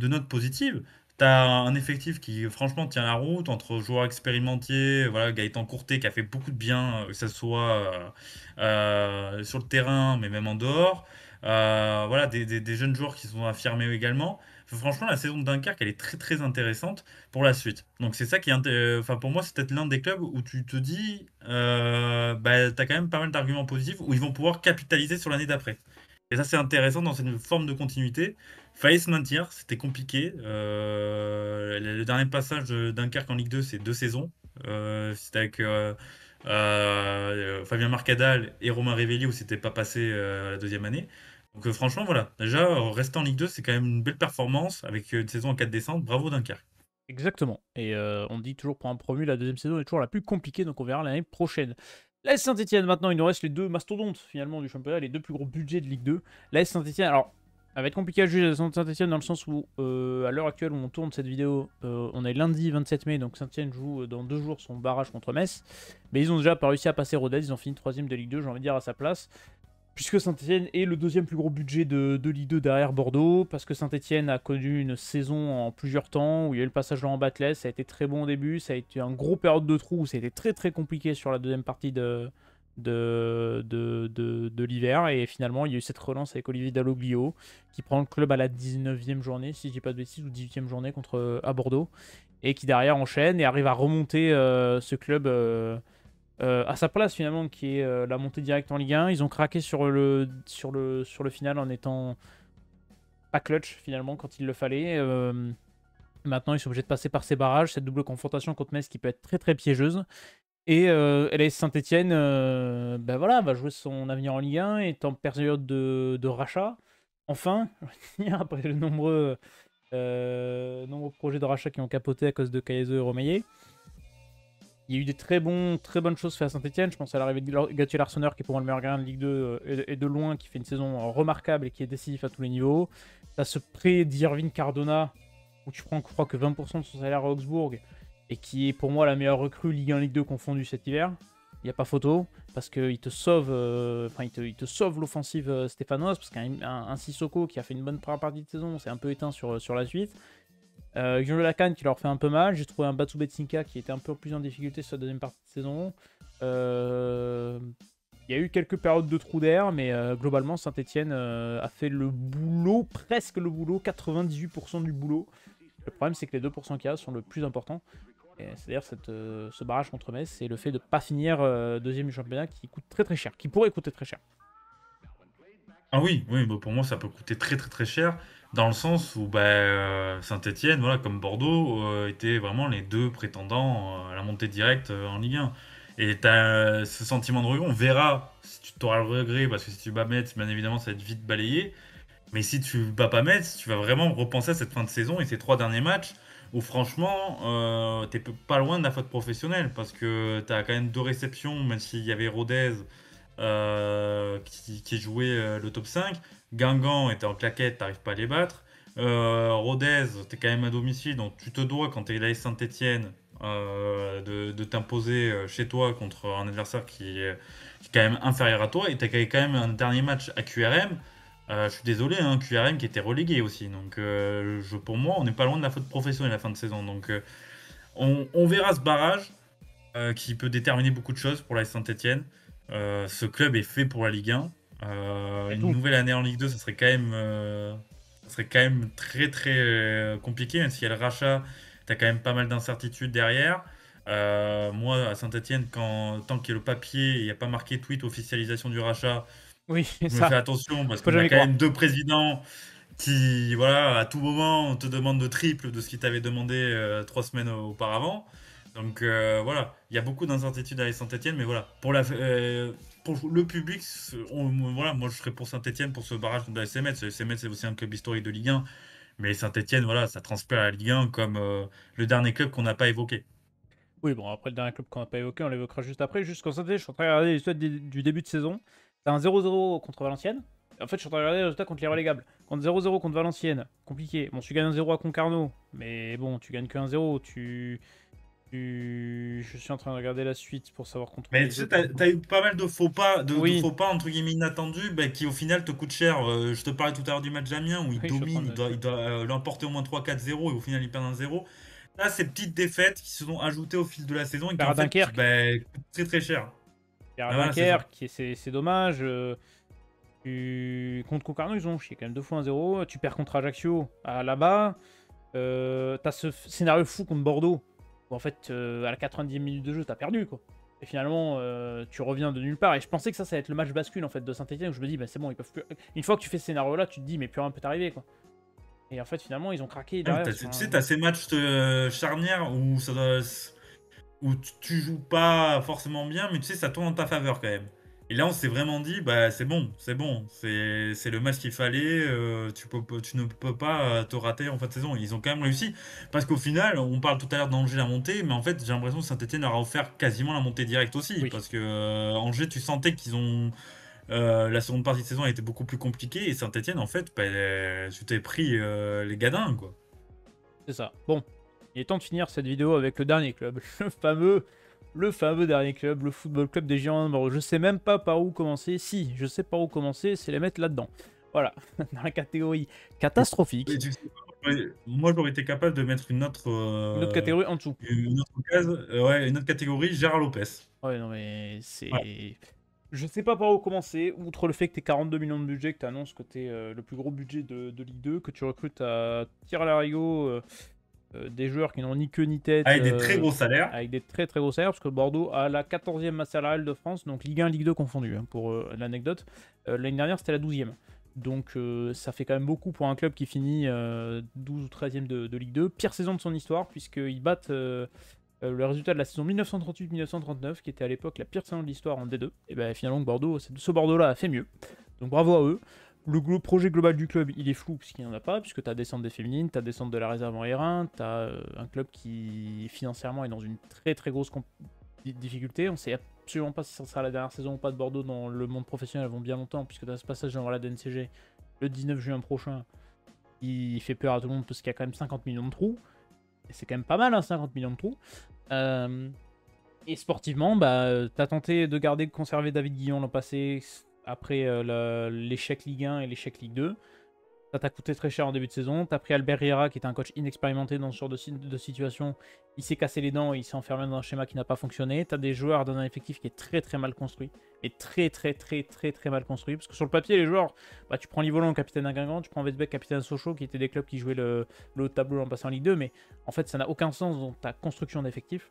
notes positives. Tu as un effectif qui, franchement, tient la route entre joueurs expérimentés, voilà, Gaëtan Courtet qui a fait beaucoup de bien, que ce soit sur le terrain, mais même en dehors. Voilà, des jeunes joueurs qui se sont affirmés également. Franchement, la saison de Dunkerque, elle est très très intéressante pour la suite. Donc c'est ça qui est enfin pour moi, c'est peut-être l'un des clubs où tu te dis, bah, t'as quand même pas mal d'arguments positifs où ils vont pouvoir capitaliser sur l'année d'après. Et ça, c'est intéressant dans cette forme de continuité. Fallait se maintenir, c'était compliqué. Le dernier passage de Dunkerque en Ligue 2, c'est 2 saisons. C'était avec Fabien Marcadal et Romain Révelli où c'était pas passé la deuxième année. Donc franchement, voilà. Déjà, rester en Ligue 2, c'est quand même une belle performance avec une saison en 4 descentes. Bravo Dunkerque. Exactement. Et on dit toujours pour un promu, la deuxième saison est toujours la plus compliquée, donc on verra l'année prochaine. L'AS Saint-Etienne, maintenant, il nous reste les deux mastodontes finalement du championnat, les deux plus gros budgets de Ligue 2. L'AS Saint-Etienne, alors, ça va être compliqué à juger Saint-Etienne dans le sens où, à l'heure actuelle où on tourne cette vidéo, on est lundi 27 mai, donc Saint-Etienne joue dans 2 jours son barrage contre Metz. Mais ils ont déjà pas réussi à passer Rodez, ils ont fini 3ème de Ligue 2, j'ai envie de dire, à sa place. Puisque Saint-Etienne est le deuxième plus gros budget de Ligue 2 derrière Bordeaux, parce que Saint-Etienne a connu une saison en plusieurs temps, où il y a eu le passage de Batles, ça a été très bon au début, ça a été un gros période de trou, où ça a été très très compliqué sur la deuxième partie de l'hiver, et finalement il y a eu cette relance avec Olivier Dalloglio, qui prend le club à la 19e journée, si je dis pas de bêtises, ou 18e journée à Bordeaux, et qui derrière enchaîne et arrive à remonter ce club... à sa place finalement qui est la montée directe en Ligue 1. Ils ont craqué sur le final en étant pas clutch finalement quand il le fallait. Maintenant ils sont obligés de passer par ces barrages, cette double confrontation contre Metz qui peut être très très piégeuse. Et LAS Saint-Etienne ben voilà, va jouer son avenir en Ligue 1 et est en période de rachat. Enfin, après de nombreux projets de rachat qui ont capoté à cause de Cayezo et Romeyer. Il y a eu des très bonnes choses faites à Saint-Etienne. Je pense à l'arrivée de Gauthier Larsonneur, qui est pour moi le meilleur gardien de Ligue 2 et de loin, qui fait une saison remarquable et qui est décisif à tous les niveaux. T'as ce prêt d'Irvine Cardona, où tu prends, je crois, que 20% de son salaire à Augsbourg, et qui est pour moi la meilleure recrue Ligue 1 Ligue 2 confondue cet hiver. il n'y a pas photo, parce qu'il te sauve, il te sauve l'offensive stéphanoise, parce qu'un Sissoko qui a fait une bonne première partie de saison, c'est un peu éteint sur la suite. Guillaume Lacan qui leur fait un peu mal. J'ai trouvé un Batu Betsinka qui était un peu plus en difficulté sur la deuxième partie de saison. Il y a eu quelques périodes de trou d'air, mais globalement, Saint-Etienne a fait le boulot, presque le boulot, 98% du boulot. Le problème, c'est que les 2% qu'il y a sont le plus important. C'est-à-dire ce barrage contre Metz, c'est le fait de ne pas finir deuxième du championnat qui coûte très très cher, qui pourrait coûter très cher. Ah oui, oui, bah pour moi ça peut coûter très très très cher dans le sens où Saint-Étienne, voilà, comme Bordeaux, étaient vraiment les deux prétendants à la montée directe en Ligue 1. Et tu as ce sentiment de regret, on verra si tu t'auras le regret, parce que si tu bats Metz, bien évidemment ça va être vite balayé. Mais si tu bats pas Metz, tu vas vraiment repenser à cette fin de saison et ces 3 derniers matchs où franchement, t'es pas loin de la faute professionnelle parce que tu as quand même 2 réceptions, même s'il y avait Rodez qui jouait le top 5. Guingamp était en claquette, t'arrives pas à les battre. Rodez, t'es quand même à domicile, donc tu te dois, quand t'es l'AS Saint-Etienne, de t'imposer chez toi contre un adversaire qui est quand même inférieur à toi. Et t'as quand même un dernier match à QRM. Je suis désolé, hein, QRM qui était relégué aussi. Donc pour moi, on n'est pas loin de la faute professionnelle à la fin de saison. Donc on verra ce barrage qui peut déterminer beaucoup de choses pour la Saint-Etienne. Ce club est fait pour la Ligue 1. Une nouvelle année en Ligue 2, ça serait quand même très très compliqué, même s'il y a le rachat, tu as quand même pas mal d'incertitudes derrière. Moi, à Saint-Etienne, tant qu'il y a le papier et il n'y a pas marqué tweet officialisation du rachat, Oui, je me ça, fais attention parce faut qu'on a jamais quand croire. même 2 présidents qui, voilà, à tout moment, on te demande de triple de ce qu'ils t'avaient demandé 3 semaines auparavant. Donc voilà, il y a beaucoup d'incertitudes avec Saint-Etienne, mais voilà, pour le public, voilà, moi je serais pour Saint-Etienne pour ce barrage contre la SM Metz. La SM Metz, c'est aussi un club historique de Ligue 1, mais Saint-Etienne, voilà, ça transpire à la Ligue 1 comme le dernier club qu'on n'a pas évoqué. Oui, bon, après le dernier club qu'on n'a pas évoqué, on l'évoquera juste après. Juste constater, je suis en train de regarder les résultats du début de saison. T'as un 0-0 contre Valenciennes. En fait, je suis en train de regarder les résultats contre les relégables. Contre 0-0 contre Valenciennes, compliqué. Bon, tu gagnes 1-0 à Concarneau, mais bon, tu gagnes que 1-0. Je suis en train de regarder la suite pour savoir contre Mais les tu sais, autres. t'as eu pas mal de faux pas, de Oui, faux pas entre guillemets inattendus, qui au final te coûtent cher. Je te parlais tout à l'heure du match d'Amiens où il oui, je suis en train domine, de. il doit l'emporter au moins 3-4-0 et au final il perd 1-0. Là, ces petites défaites qui se sont ajoutées au fil de la saison et qui Perd à en fait Dunkerque. coûtent très très cher. Perd à Ah, voilà, c'est ça. Dunkerque, c'est dommage. Contre Concarneau, ils ont chié quand même 2 fois 1-0. Tu perds contre Ajaccio là-bas. T'as ce scénario fou contre Bordeaux. Où en fait, à la 90e minute de jeu, t'as perdu quoi. Et finalement, tu reviens de nulle part. Et je pensais que ça allait être le match bascule en fait de Saint-Etienne. Où je me dis, bah, c'est bon, ils peuvent plus. Une fois que tu fais ce scénario-là, tu te dis, mais plus rien peut t'arriver quoi. Et en fait, finalement, ils ont craqué Ah, mais derrière. tu sais, t'as ces matchs charnières où où tu joues pas forcément bien, mais tu sais, ça tourne en ta faveur quand même. Et là, on s'est vraiment dit, bah c'est bon, c'est le match qu'il fallait, tu ne peux pas te rater en fin de saison. Ils ont quand même réussi, parce qu'au final, on parle tout à l'heure d'Angers la montée, mais en fait, j'ai l'impression que Saint-Etienne leur a offert quasiment la montée directe aussi, Oui, parce que Angers, tu sentais qu'ils ont la seconde partie de saison a été beaucoup plus compliquée, et Saint-Etienne, en fait, bah, tu t'es pris les gadins, quoi. c'est ça. Bon, il est temps de finir cette vidéo avec le dernier club. Le fameux dernier club, le Football Club des Girondins. Je sais même pas par où commencer. Si, je sais par où commencer, c'est les mettre là-dedans. Voilà, dans la catégorie catastrophique. Et tu sais quoi, moi, j'aurais été capable de mettre Une autre catégorie en dessous. une autre case, ouais, une autre catégorie, Gérard Lopez. Ouais, non, mais Voilà. c'est. Je sais pas par où commencer, outre le fait que t'es 42 millions de budget, que tu annonces que t'es le plus gros budget de Ligue 2, que tu recrutes à tir à l'arigot des joueurs qui n'ont ni queue ni tête, Avec des très gros salaires. avec des très très gros salaires, parce que Bordeaux a la 14e masse salariale de France, donc Ligue 1, Ligue 2 confondu, hein, pour l'anecdote. L'année dernière, c'était la 12e. Donc ça fait quand même beaucoup pour un club qui finit 12 ou 13e de Ligue 2. Pire saison de son histoire, puisqu'ils battent le résultat de la saison 1938-1939, qui était à l'époque la pire saison de l'histoire en D2. Et bien finalement, Bordeaux, ce Bordeaux-là a fait mieux. Donc bravo à eux. Le projet global du club, il est flou puisqu'il n'y en a pas, puisque tu as descente des féminines, tu as descente de la réserve en R1, tu as un club qui financièrement est dans une très très grosse difficulté. On ne sait absolument pas si ça sera la dernière saison ou pas de Bordeaux dans le monde professionnel avant bien longtemps, puisque tu as ce passage dans la DNCG le 19 juin prochain. Il fait peur à tout le monde parce qu'il y a quand même 50 millions de trous. Et c'est quand même pas mal, hein, 50 millions de trous. Et sportivement, bah, t'as tenté de conserver David Guillon l'an passé après l'échec Ligue 1 et l'échec Ligue 2. Ça t'a coûté très cher en début de saison. T'as pris Albert Riera, qui était un coach inexpérimenté dans ce genre de situation. Il s'est cassé les dents, il s'est enfermé dans un schéma qui n'a pas fonctionné. T'as des joueurs dans un effectif qui est très très mal construit. Et très très très très très mal construit. Parce que sur le papier, les joueurs, bah, tu prends Livolan, capitaine à Guingamp, tu prends Vesbeck, capitaine à Sochaux, qui étaient des clubs qui jouaient le haut de tableau en passant en Ligue 2. Mais en fait, ça n'a aucun sens dans ta construction d'effectif.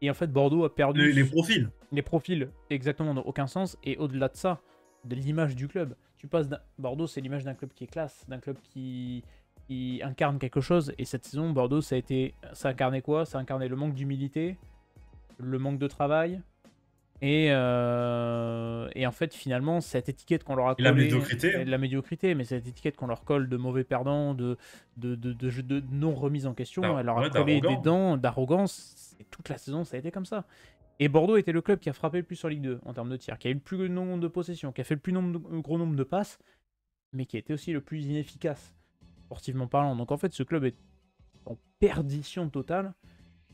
Et en fait, Bordeaux a perdu Les profils. les profils exactement n'ont aucun sens. Et au-delà de ça, de l'image du club. Tu passes Bordeaux, c'est l'image d'un club qui est classe, d'un club qui incarne quelque chose. Et cette saison, Bordeaux, ça incarnait quoi? Ça incarnait le manque d'humilité, le manque de travail. Et en fait, finalement, cette étiquette qu'on leur a collée, la médiocrité. la médiocrité, mais cette étiquette qu'on leur colle de mauvais perdants, de non remise en question, elle leur a collé des dents d'arrogance. Et toute la saison, ça a été comme ça. Et Bordeaux était le club qui a frappé le plus sur Ligue 2 en termes de tirs, qui a eu le plus grand nombre de possessions, qui a fait le plus gros nombre de passes, mais qui a été aussi le plus inefficace, sportivement parlant. Donc en fait, ce club est en perdition totale.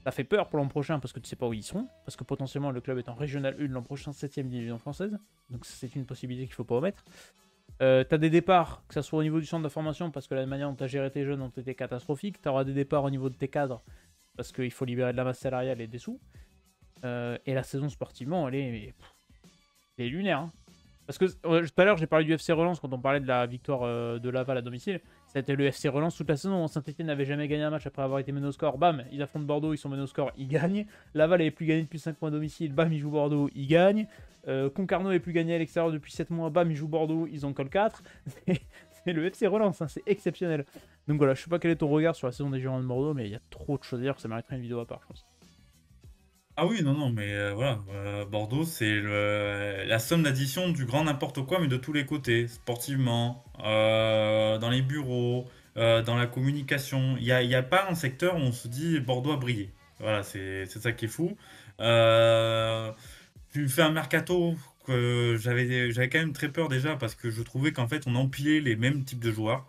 Ça fait peur pour l'an prochain parce que tu sais pas où ils seront, parce que potentiellement le club est en Régional 1 l'an prochain, 7ème division française, donc c'est une possibilité qu'il faut pas omettre. T'as des départs, que ce soit au niveau du centre de formation, parce que la manière dont tu as géré tes jeunes ont été catastrophiques. Tu auras des départs au niveau de tes cadres, parce qu'il faut libérer de la masse salariale et des sous. Et la saison sportivement, elle est lunaire. Hein. Parce que tout à l'heure, j'ai parlé du FC Relance quand on parlait de la victoire de Laval à domicile. C'était le FC Relance toute la saison. Saint-Etienne n'avait jamais gagné un match après avoir été mené au score. Bam, ils affrontent Bordeaux, ils sont menés au score, ils gagnent. Laval n'avait plus gagné depuis 5 mois à domicile. Bam, ils jouent Bordeaux, ils gagnent. Concarneau n'avait plus gagné à l'extérieur depuis 7 mois. Bam, ils jouent Bordeaux, ils en collent 4. C'est le FC Relance, hein, c'est exceptionnel. Donc voilà, je sais pas quel est ton regard sur la saison des Girondins de Bordeaux, mais il y a trop de choses à dire que ça mériterait une vidéo à part, je pense. Ah oui, non, mais voilà, Bordeaux, c'est la somme d'addition du grand n'importe quoi, mais de tous les côtés, sportivement, dans les bureaux, dans la communication. Il y a pas un secteur où on se dit Bordeaux a brillé. Voilà, c'est ça qui est fou. Euh, Tu fais un mercato que j'avais quand même très peur déjà parce que je trouvais qu'en fait on empilait les mêmes types de joueurs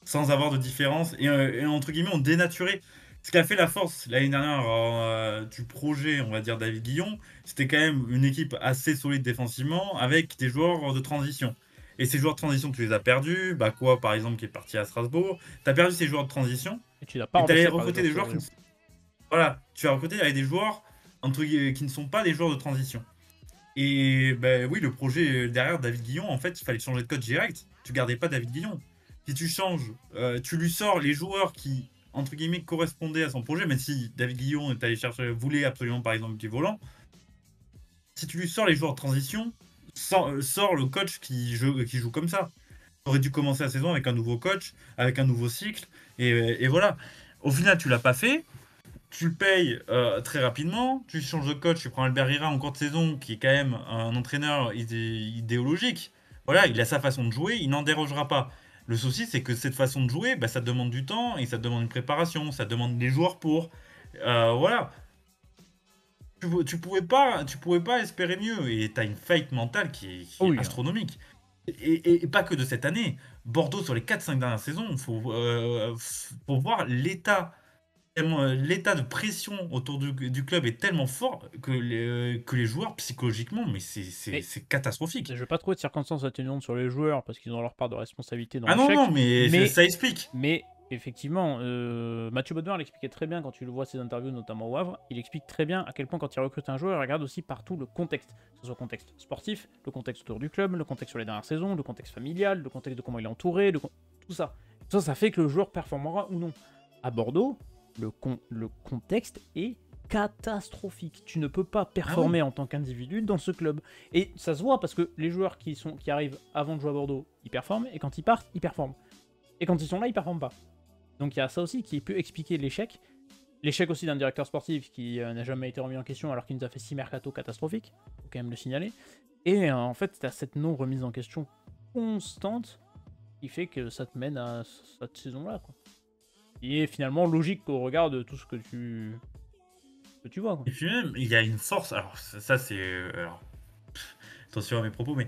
sans avoir de différence et entre guillemets on dénaturait. Ce qui a fait la force l'année dernière du projet, on va dire David Guillon, c'était quand même une équipe assez solide défensivement avec des joueurs de transition. Et ces joueurs de transition, tu les as perdus. Bah quoi, par exemple, qui est parti à Strasbourg. Tu as perdu ces joueurs de transition Et tu n'as pas et tu allais remplacé par recruter des joueurs qui voilà, tu as recruté avec des joueurs qui ne sont pas des joueurs de transition. Et ben oui, le projet derrière David Guillon, en fait, il fallait changer de coach direct. Tu gardais pas David Guillon. Si tu changes, tu lui sors les joueurs qui, entre guillemets, correspondaient à son projet, même si David Guillon est allé chercher, voulait absolument, par exemple, du volant. Si tu lui sors les joueurs de transition, sors le coach qui joue comme ça. Tu aurais dû commencer la saison avec un nouveau coach, avec un nouveau cycle, et voilà. Au final, tu l'as pas fait. Tu le payes très rapidement, tu changes de coach, tu prends Albert Rira en cours de saison, qui est quand même un entraîneur idéologique. Voilà, il a sa façon de jouer, il n'en dérogera pas. Le souci, c'est que cette façon de jouer, bah, ça demande du temps et ça demande une préparation, ça demande des joueurs pour. Voilà. Tu pouvais pas espérer mieux et tu as une faillite mentale qui est Oui, hein. astronomique. Et pas que de cette année. Bordeaux, sur les 4-5 dernières saisons, il faut voir l'état de pression autour du club est tellement fort que les joueurs, psychologiquement, mais c'est catastrophique. Je ne vais pas trouver de circonstances atténuantes sur les joueurs parce qu'ils ont leur part de responsabilité dans Ah non, l'échec. non, mais ça explique. Mais effectivement, Mathieu Baudouin l'expliquait très bien quand tu le vois ses interviews, notamment au Havre. Il explique très bien à quel point, quand il recrute un joueur, il regarde aussi partout le contexte. Que ce soit le contexte sportif, le contexte autour du club, le contexte sur les dernières saisons, le contexte familial, le contexte de comment il est entouré, tout ça. Tout ça, ça fait que le joueur performera ou non. À Bordeaux, le contexte est catastrophique. Tu ne peux pas performer en tant qu'individu dans ce club. Et ça se voit parce que les joueurs qui arrivent avant de jouer à Bordeaux, ils performent, et quand ils partent, ils performent. Et quand ils sont là, ils performent pas. Donc il y a ça aussi qui peut expliquer l'échec. L'échec aussi d'un directeur sportif qui n'a jamais été remis en question alors qu'il nous a fait 6 mercato catastrophiques. Faut quand même le signaler. Et en fait, tu as cette non-remise en question constante qui fait que ça te mène à cette saison-là, quoi. Qui est finalement logique au regard de tout ce que tu vois, quoi. Et puis même, il y a une force. Alors, ça c'est. Alors, attention à mes propos, mais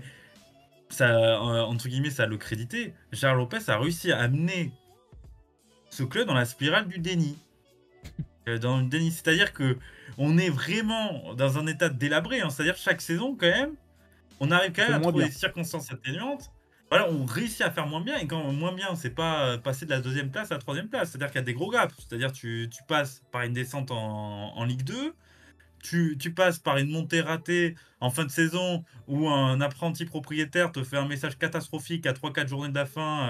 ça, entre guillemets, ça a le crédité. Gérard Lopez a réussi à amener ce club dans la spirale du déni. dans le déni. C'est-à-dire que on est vraiment dans un état délabré, hein. C'est-à-dire chaque saison, quand même, on arrive quand C'est même à moins trouver bien. des circonstances atténuantes. Voilà, on réussit à faire moins bien. Et quand moins bien, c'est pas passer de la 2e place à la 3e place. C'est-à-dire qu'il y a des gros gaps. C'est-à-dire tu passes par une descente en Ligue 2. Tu passes par une montée ratée en fin de saison où un apprenti propriétaire te fait un message catastrophique à 3-4 journées de la fin,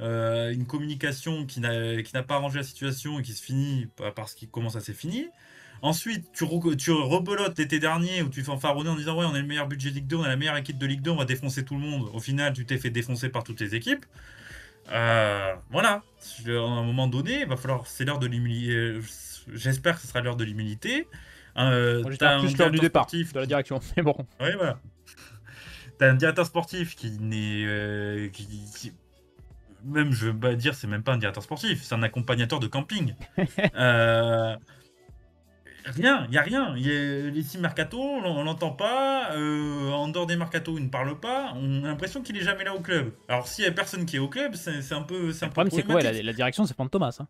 une communication qui n'a pas arrangé la situation et qui se finit parce comment ça s'est fini. Ensuite, tu rebelotes l'été dernier où tu fanfaronnais en disant ouais, on a le meilleur budget de Ligue 2, on a la meilleure équipe de Ligue 2, on va défoncer tout le monde. Au final, tu t'es fait défoncer par toutes les équipes. Voilà. À un moment donné, il va falloir, c'est l'heure de l'humilité. J'espère que ce sera l'heure de l'humilité. Moi, j'espère T'as un plus l'heure du directeur départ sportif de la qui... direction. Mais bon. Ouais, voilà. T'as un directeur sportif qui n'est... Même, je veux pas dire, c'est même pas un directeur sportif, c'est un accompagnateur de camping. Rien, il y a rien. Les 6 mercato, on l'entend pas. En dehors des mercato, il ne parle pas. On a l'impression qu'il est jamais là au club. Alors, s'il y a personne qui est au club, c'est un peu Le problème, c'est quoi problématique. la direction, c'est Fantomas. Hein.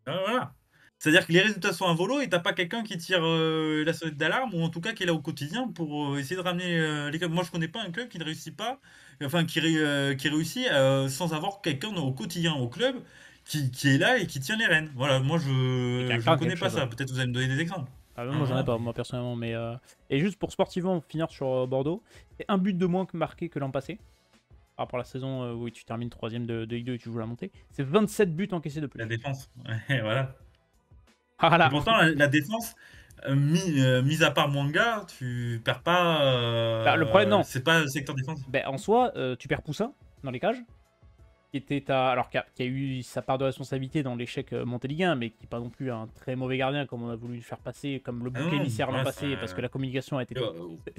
Voilà. C'est-à-dire que les résultats sont un volo et t'as pas quelqu'un qui tire la sonnette d'alarme ou en tout cas qui est là au quotidien pour essayer de ramener les clubs. Moi, je connais pas un club qui ne réussit pas, enfin qui réussit sans avoir quelqu'un au quotidien au club qui est là et qui tient les rênes. Voilà, moi Et qui je ne incarne connais quelque pas chose. Ouais. ça. Peut-être vous allez me donner des exemples. Ah, Hein, moi, j'en ai voilà, pas, mais- moi, personnellement. Mais, Et juste pour sportivement finir sur Bordeaux, c'est un but de moins que marqué que l'an passé. Par rapport à la saison où tu termines 3ème de Ligue 2 et tu joues la montée. C'est 27 buts encaissés de plus. La défense. Ouais, voilà. Et Voilà. pourtant, la défense, mise à part Mwanga, tu perds pas. Bah, le problème, non. C'est pas le secteur défense. Ben, en soi, tu perds Poussin dans les cages. Qui était alors qui a eu sa part de responsabilité dans l'échec montée Ligue 1, mais qui n'est pas non plus un très mauvais gardien comme on a voulu le faire passer, comme le Ah bouc non, émissaire l'an voilà, passé, parce que la communication a été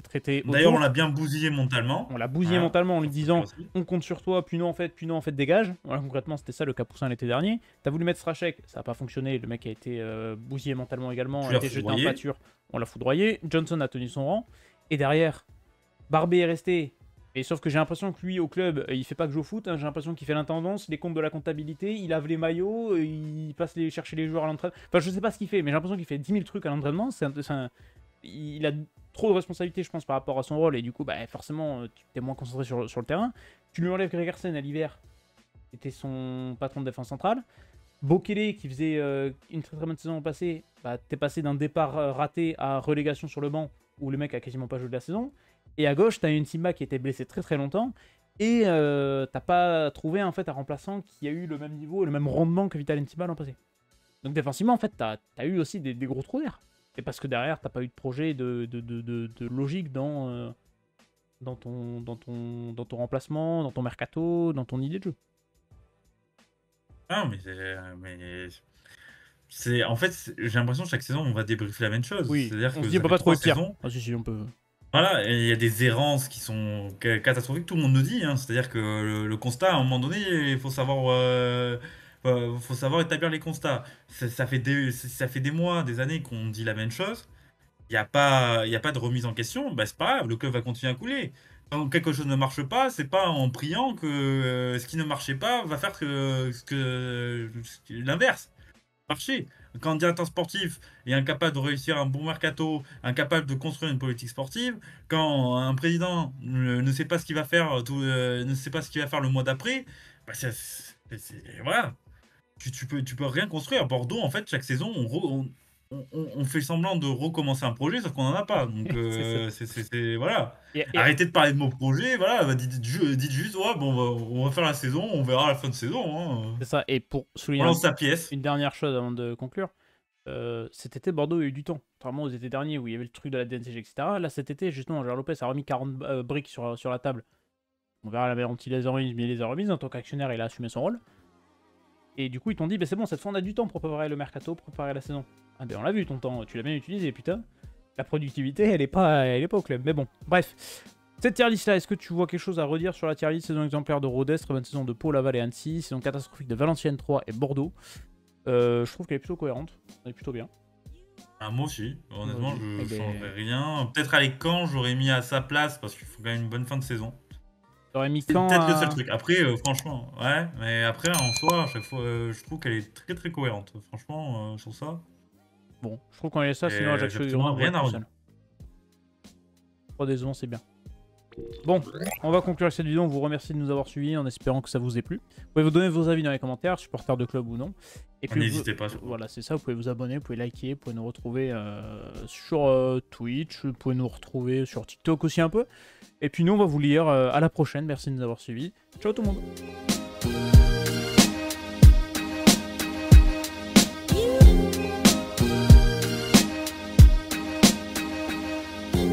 traitée D'ailleurs, on autour. l'a bien bousillé mentalement. On l'a bousillé Voilà, mentalement en lui faut le dire disant aussi. on compte sur toi, puis non en fait dégage. Voilà, concrètement c'était ça le cas Poussin l'été dernier. T'as voulu mettre Strachek, ça n'a pas fonctionné, le mec a été bousillé mentalement également, Tu a l'as été jeté en foudroyé. pâture, on l'a foudroyé. Johnson a tenu son rang, et derrière, Barbet est resté. Et sauf que j'ai l'impression que lui, au club, il fait pas que jouer au foot, hein, j'ai l'impression qu'il fait l'intendance, les comptes de la comptabilité, il lave les maillots, il passe chercher les joueurs à l'entraînement. Enfin, je sais pas ce qu'il fait, mais j'ai l'impression qu'il fait 10 000 trucs à l'entraînement. Il a trop de responsabilités, je pense, par rapport à son rôle, et du coup, bah, forcément, tu es moins concentré sur le terrain. Tu lui enlèves Gregersen à l'hiver, qui était son patron de défense centrale. Bokele, qui faisait une très très bonne saison passée, bah, t'es passé d'un départ raté à relégation sur le banc, où le mec a quasiment pas joué de la saison. Et à gauche, t'as une Simba qui était blessé très très longtemps. Et t'as pas trouvé en fait un remplaçant qui a eu le même niveau et le même rendement que Vital Ntimba l'an passé. Donc défensivement, en fait, t'as eu aussi des gros trous d'air. Et parce que derrière, t'as pas eu de projet de logique dans ton remplacement, dans ton mercato, dans ton idée de jeu. Ah, en fait, j'ai l'impression que chaque saison, on va débriefer la même chose. Oui, C'est-à-dire on se que dit on ça peut fait pas 3 trouver pire. saisons. Ah si, on peut. Voilà, et il y a des errances qui sont catastrophiques, tout le monde le dit, hein. C'est-à-dire que le constat, à un moment donné, il faut savoir établir les constats. Ça fait ça fait des mois, des années qu'on dit la même chose. Il y a pas de remise en question. Bah, c'est pas grave, le club va continuer à couler. Quand quelque chose ne marche pas, c'est pas en priant que ce qui ne marchait pas va faire l'inverse marcher. Quand un directeur sportif est incapable de réussir un bon mercato, incapable de construire une politique sportive, quand un président ne sait pas ce qu'il va faire, ne sait pas ce qu'il va faire le mois d'après, bah voilà. Tu peux rien construire. À Bordeaux, en fait, chaque saison, on fait semblant de recommencer un projet, sauf qu'on n'en a pas. Donc, voilà. Arrêtez de parler de mon projet, voilà. Bah, dites juste, ouais, bon, on va faire la saison, on verra à la fin de saison. Hein. C'est ça. Et pour On souligner lance sa pièce. une dernière chose avant de conclure, cet été, Bordeaux a eu du temps. Contrairement aux étés derniers où il y avait le truc de la DNCG, etc. Là, cet été, justement, Gérard Lopez a remis 40 briques sur la table. On verra la manière dont il les a remises, mais il les a remises. En tant qu'actionnaire, il a assumé son rôle. Et du coup, ils t'ont dit, bah, c'est bon, cette fois, on a du temps pour préparer le mercato, pour préparer la saison. Ah ben, on l'a vu, ton temps, tu l'as bien utilisé, putain. La productivité, elle est pas au club. Mais bon, bref. Cette tier list là, est-ce que tu vois quelque chose à redire sur la tier list? Saison exemplaire de Rodez, très bonne saison de Pau, Laval et Annecy, saison catastrophique de Valenciennes 3 et Bordeaux. Je trouve qu'elle est plutôt cohérente, elle est plutôt bien. Ah, moi aussi, honnêtement, je Eh ben, changerais rien. Peut-être aller Caen, j'aurais mis à sa place parce qu'il faut quand même une bonne fin de saison. T'aurais mis C'est quand peut-être le seul truc. Après, franchement, ouais, mais après, en soi, à chaque fois, je trouve qu'elle est très très cohérente. Franchement, sur ça, Bon, je trouve qu'on laisse ça, sinon j'ai Ajaccio et absolument Grenoble vont rien être à tout redire. seuls. 3 décevants, c'est bien. Bon, on va conclure cette vidéo. On vous remercie de nous avoir suivis en espérant que ça vous ait plu. Vous pouvez vous donner vos avis dans les commentaires, supporters de club ou non. Et puis, N'hésitez pas. voilà, c'est ça. Vous pouvez vous abonner, vous pouvez liker, vous pouvez nous retrouver sur Twitch, vous pouvez nous retrouver sur TikTok aussi un peu. Et puis nous, on va vous lire à la prochaine. Merci de nous avoir suivis. Ciao tout le monde.